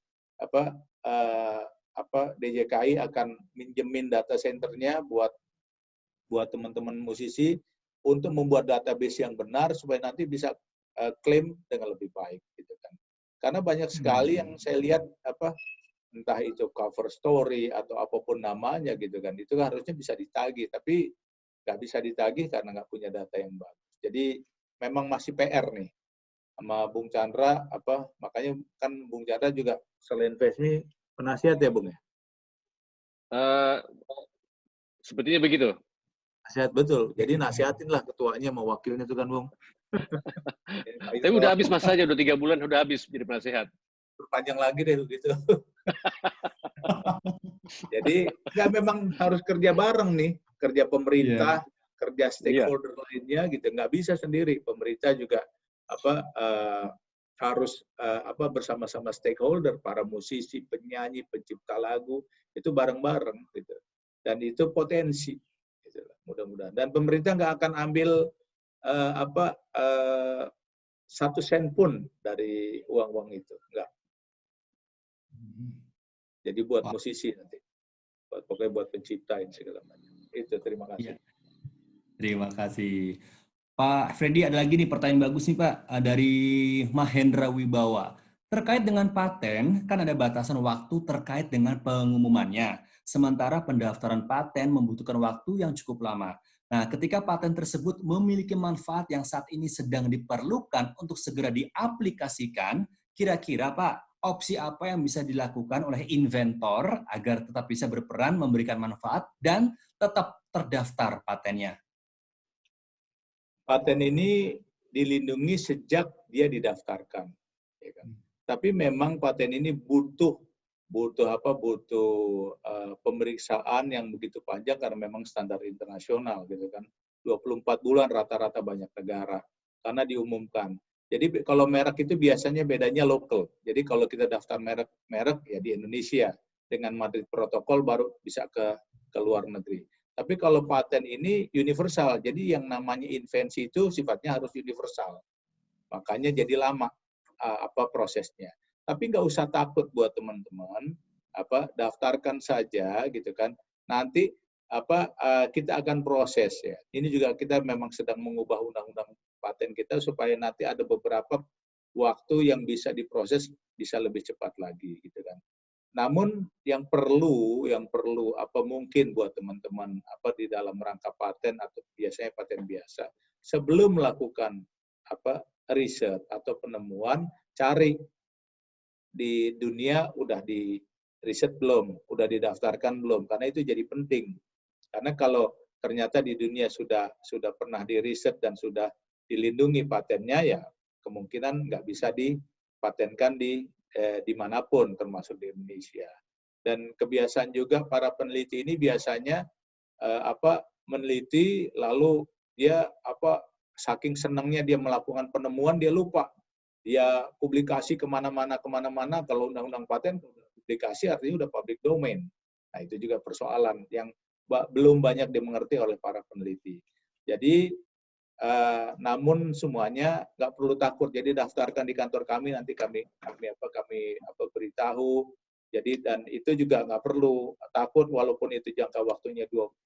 DJKI akan minjemin data centernya buat teman-teman musisi untuk membuat database yang benar supaya nanti bisa klaim dengan lebih baik gitu kan. Karena banyak sekali yang saya lihat entah itu cover story atau apapun namanya gitu kan, itu harusnya bisa ditagih, tapi nggak bisa ditagih karena nggak punya data yang bagus. Jadi memang masih PR nih sama Bung Chandra, makanya kan Bung Chandra juga selain Vesmi penasihat ya Bung ya? Sepertinya begitu. Nasihat, betul. Jadi nasihatinlah ketuanya sama wakilnya itu kan Bung. Tapi udah habis masanya, udah 3 bulan udah habis jadi penasehat. Perpanjang lagi deh begitu. Jadi nggak, memang harus kerja bareng nih, kerja pemerintah, kerja stakeholder lainnya gitu. Nggak bisa sendiri. Pemerintah juga harus bersama-sama stakeholder, para musisi, penyanyi, pencipta lagu itu bareng-bareng gitu. Dan itu potensi, gitu. Mudah-mudahan. Dan pemerintah nggak akan ambil 1 sen pun dari uang-uang itu, enggak. Jadi buat musisi nanti, pokoknya buat pencipta segala macam. Itu, terima kasih. Terima kasih. Pak Freddy, ada lagi nih pertanyaan bagus nih Pak dari Mahendra Wibawa. Terkait dengan paten, kan ada batasan waktu terkait dengan pengumumannya. Sementara pendaftaran paten membutuhkan waktu yang cukup lama. Nah, ketika paten tersebut memiliki manfaat yang saat ini sedang diperlukan untuk segera diaplikasikan, kira-kira Pak, opsi apa yang bisa dilakukan oleh inventor agar tetap bisa berperan memberikan manfaat dan tetap terdaftar patennya? Paten ini dilindungi sejak dia didaftarkan, ya kan? Tapi memang paten ini butuh pemeriksaan yang begitu panjang karena memang standar internasional gitu kan. 24 bulan rata-rata banyak negara karena diumumkan. Jadi kalau merek itu biasanya bedanya lokal. Jadi kalau kita daftar merek ya di Indonesia dengan Madrid Protokol baru bisa ke luar negeri. Tapi kalau paten ini universal. Jadi yang namanya invensi itu sifatnya harus universal. Makanya jadi lama prosesnya. Tapi nggak usah takut buat teman-teman, daftarkan saja gitu kan. Nanti kita akan proses ya. Ini juga kita memang sedang mengubah undang-undang paten kita supaya nanti ada beberapa waktu yang bisa diproses bisa lebih cepat lagi gitu kan. Namun yang perlu mungkin buat teman-teman di dalam rangka paten atau biasanya paten biasa, sebelum melakukan riset atau penemuan, cari di dunia udah di riset belum, udah didaftarkan belum, karena itu jadi penting. Karena kalau ternyata di dunia sudah pernah diriset dan sudah dilindungi patennya, ya kemungkinan nggak bisa dipatenkan dimanapun, termasuk di Indonesia. Dan kebiasaan juga para peneliti ini biasanya meneliti lalu dia saking senangnya dia melakukan penemuan, dia lupa. Dia publikasi kemana-mana, kalau undang-undang paten, publikasi artinya udah public domain. Nah, itu juga persoalan yang belum banyak dimengerti oleh para peneliti. Jadi, namun semuanya nggak perlu takut. Jadi daftarkan di kantor kami, nanti kami beritahu. Jadi, dan itu juga nggak perlu takut, walaupun itu jangka waktunya 24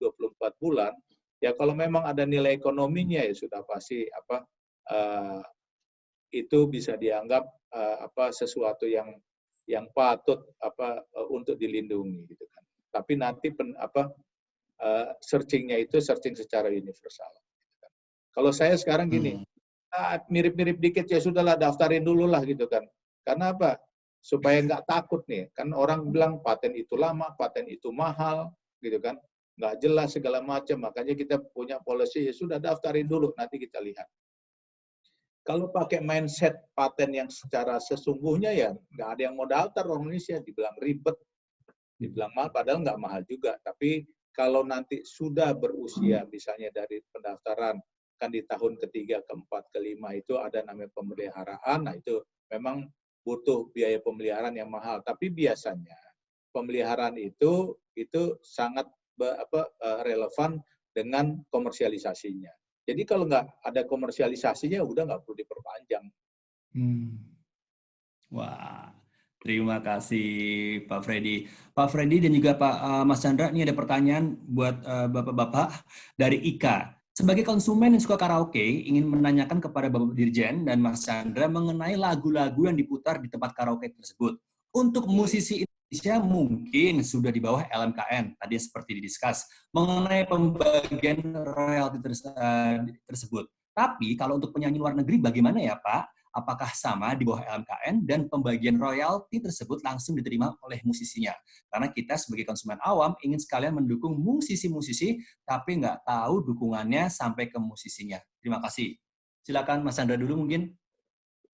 bulan. Ya kalau memang ada nilai ekonominya ya sudah pasti itu bisa dianggap sesuatu yang patut untuk dilindungi gitu kan. Tapi nanti searchingnya itu searching secara universal. Gitu kan. Kalau saya sekarang gini, mirip-mirip dikit ya sudahlah daftarin dulu lah gitu kan. Karena apa? Supaya nggak takut nih. Kan orang bilang paten itu lama, paten itu mahal, gitu kan. Nggak jelas segala macam. Makanya kita punya policy ya sudah daftarin dulu, nanti kita lihat. Kalau pakai mindset paten yang secara sesungguhnya ya nggak ada yang mau daftar orang Indonesia, dibilang ribet, dibilang mahal, padahal nggak mahal juga. Tapi kalau nanti sudah berusia, misalnya dari pendaftaran kan di tahun ketiga, keempat, kelima itu ada namanya pemeliharaan. Nah itu memang butuh biaya pemeliharaan yang mahal. Tapi biasanya pemeliharaan itu sangat relevan dengan komersialisasinya. Jadi kalau nggak ada komersialisasinya, udah nggak perlu diperpanjang. Wah, terima kasih Pak Freddy. Pak Freddy dan juga Mas Chandra, ini ada pertanyaan buat Bapak-Bapak dari Ika. Sebagai konsumen yang suka karaoke, ingin menanyakan kepada Bapak Dirjen dan Mas Chandra mengenai lagu-lagu yang diputar di tempat karaoke tersebut. Untuk musisi Indonesia mungkin sudah di bawah LMKN, tadi seperti didiskus, mengenai pembagian royalti tersebut. Tapi kalau untuk penyanyi luar negeri bagaimana ya Pak? Apakah sama di bawah LMKN dan pembagian royalti tersebut langsung diterima oleh musisinya? Karena kita sebagai konsumen awam ingin sekalian mendukung musisi-musisi, tapi nggak tahu dukungannya sampai ke musisinya. Terima kasih. Silakan Mas Chandra dulu mungkin.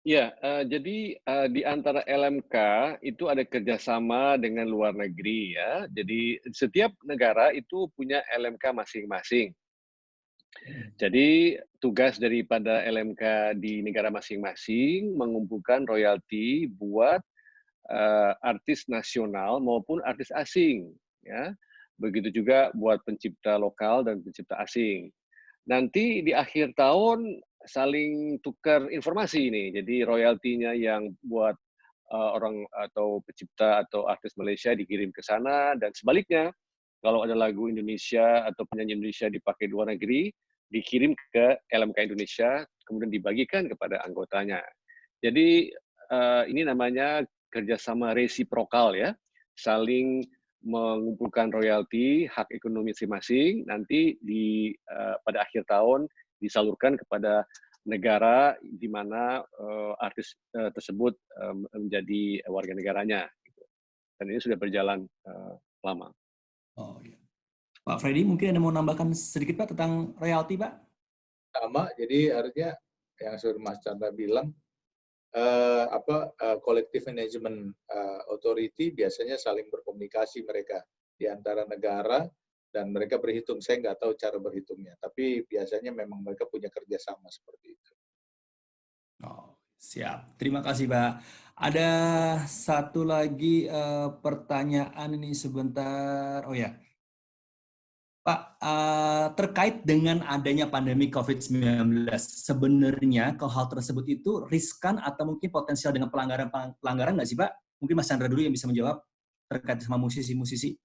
Ya, jadi di antara LMK itu ada kerjasama dengan luar negeri ya. Jadi setiap negara itu punya LMK masing-masing. Jadi tugas daripada LMK di negara masing-masing mengumpulkan royalti buat artis nasional maupun artis asing, ya. Begitu juga buat pencipta lokal dan pencipta asing. Nanti di akhir tahun saling tukar informasi ini. Jadi royaltinya yang buat orang atau pencipta atau artis Malaysia dikirim ke sana dan sebaliknya. Kalau ada lagu Indonesia atau penyanyi Indonesia dipakai di luar negeri, dikirim ke LMK Indonesia, kemudian dibagikan kepada anggotanya. Jadi ini namanya kerjasama resiprokal ya, saling mengumpulkan royalti hak ekonomi masing-masing, nanti pada akhir tahun disalurkan kepada negara di mana artis tersebut menjadi warga negaranya. Dan ini sudah berjalan lama. Oh iya. Pak Freddy mungkin ada mau nambahkan sedikit Pak tentang royalti Pak? Sama, jadi artinya yang sudah Mas Chandra bilang, collective management authority biasanya saling berkomunikasi mereka di antara negara dan mereka berhitung. Saya nggak tahu cara berhitungnya, tapi biasanya memang mereka punya kerjasama seperti itu. Oh, siap. Terima kasih Pak. Ada satu lagi pertanyaan ini sebentar. Oh ya. Pak, terkait dengan adanya pandemi COVID-19, sebenarnya kalau hal tersebut itu riskan atau mungkin potensial dengan pelanggaran nggak sih Pak? Mungkin Mas Chandra dulu yang bisa menjawab terkait sama musisi-musisi.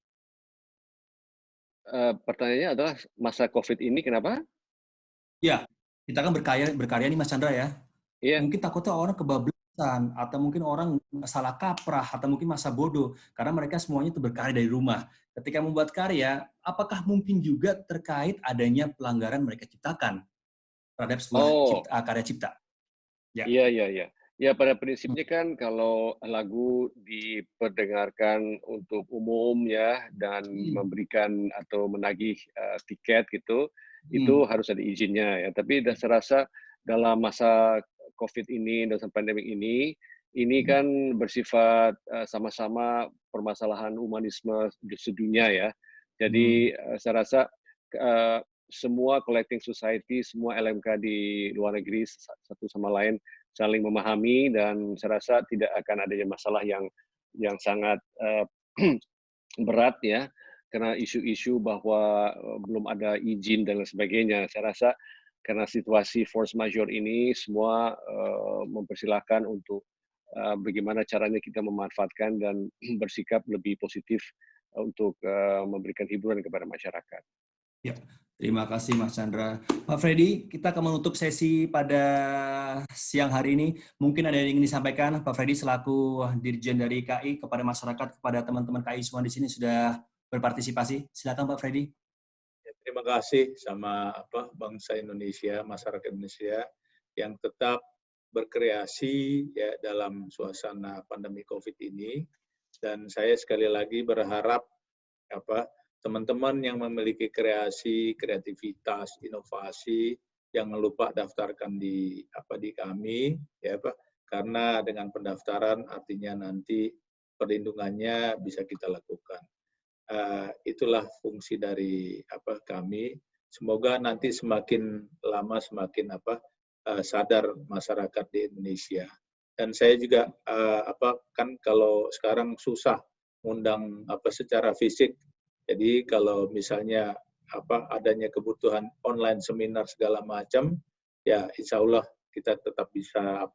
Pertanyaannya adalah masa COVID ini kenapa? Ya, kita kan berkarya nih Mas Chandra ya. Iya. Mungkin takutnya orang kebablasan, atau mungkin orang salah kaprah, atau mungkin masa bodoh, karena mereka semuanya itu berkarya dari rumah. Ketika membuat karya, apakah mungkin juga terkait adanya pelanggaran mereka ciptakan terhadap sebuah karya cipta? Ya. Iya. Ya, pada prinsipnya kan kalau lagu diperdengarkan untuk umum ya, dan memberikan atau menagih tiket gitu, itu harus ada izinnya ya. Tapi saya rasa dalam masa COVID ini, dalam pandemi ini kan bersifat sama-sama permasalahan humanisme di sedunia ya. Jadi saya rasa semua collecting society, semua LMK di luar negeri satu sama lain saling memahami, dan saya rasa tidak akan adanya masalah yang sangat berat ya, karena isu-isu bahwa belum ada izin dan lain sebagainya. Saya rasa karena situasi force majeure ini semua mempersilahkan untuk bagaimana caranya kita memanfaatkan dan bersikap lebih positif untuk memberikan hiburan kepada masyarakat. Ya, terima kasih Mas Chandra. Pak Freddy, kita akan menutup sesi pada siang hari ini. Mungkin ada yang ingin disampaikan, Pak Freddy selaku Dirjen dari KI kepada masyarakat, kepada teman-teman KI semua di sini sudah berpartisipasi. Silakan Pak Freddy. Ya, terima kasih sama bangsa Indonesia, masyarakat Indonesia yang tetap berkreasi ya dalam suasana pandemi COVID ini. Dan saya sekali lagi berharap teman-teman yang memiliki kreasi, kreativitas, inovasi, jangan lupa daftarkan di kami ya Pak, karena dengan pendaftaran artinya nanti perlindungannya bisa kita lakukan. Itulah fungsi dari kami. semoga nanti semakin lama semakin sadar masyarakat di Indonesia. Dan saya juga kan kalau sekarang susah ngundang secara fisik. Jadi kalau misalnya adanya kebutuhan online seminar segala macam, ya insya Allah kita tetap bisa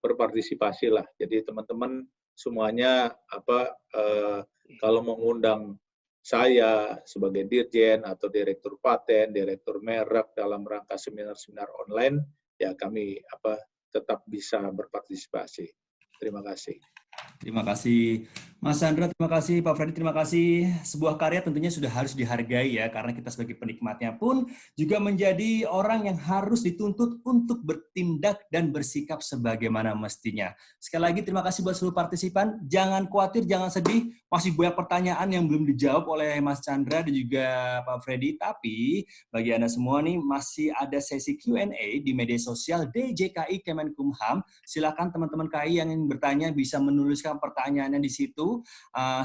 berpartisipasi lah. Jadi teman-teman semuanya kalau mengundang saya sebagai dirjen atau direktur paten, direktur merek dalam rangka seminar-seminar online, ya kami tetap bisa berpartisipasi. Terima kasih. Terima kasih Mas Chandra, terima kasih Pak Freddy, terima kasih. Sebuah karya tentunya sudah harus dihargai ya, karena kita sebagai penikmatnya pun juga menjadi orang yang harus dituntut untuk bertindak dan bersikap sebagaimana mestinya. Sekali lagi terima kasih buat seluruh partisipan. Jangan khawatir, jangan sedih, masih banyak pertanyaan yang belum dijawab oleh Mas Chandra dan juga Pak Freddy. Tapi bagi Anda semua nih masih ada sesi Q&A di media sosial DJKI Kemenkumham. Silakan teman-teman KI yang ingin bertanya bisa menuliskan pertanyaannya di situ.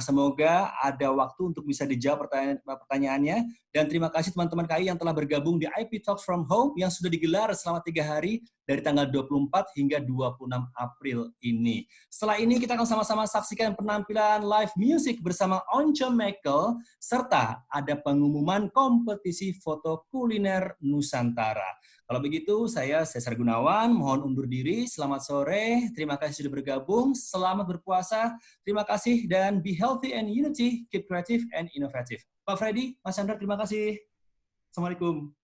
Semoga ada waktu untuk bisa dijawab pertanyaannya. Dan terima kasih teman-teman KI yang telah bergabung di IP Talk from Home yang sudah digelar selama 3 hari dari tanggal 24 hingga 26 April ini. Setelah ini kita akan sama-sama saksikan penampilan live music bersama Once Michael serta ada pengumuman kompetisi foto kuliner Nusantara. Kalau begitu, saya Cesar Gunawan, mohon undur diri. Selamat sore, terima kasih sudah bergabung. Selamat berpuasa, terima kasih, dan be healthy and unity, keep creative and innovative. Pak Freddy, Mas Chandra, terima kasih. Assalamualaikum.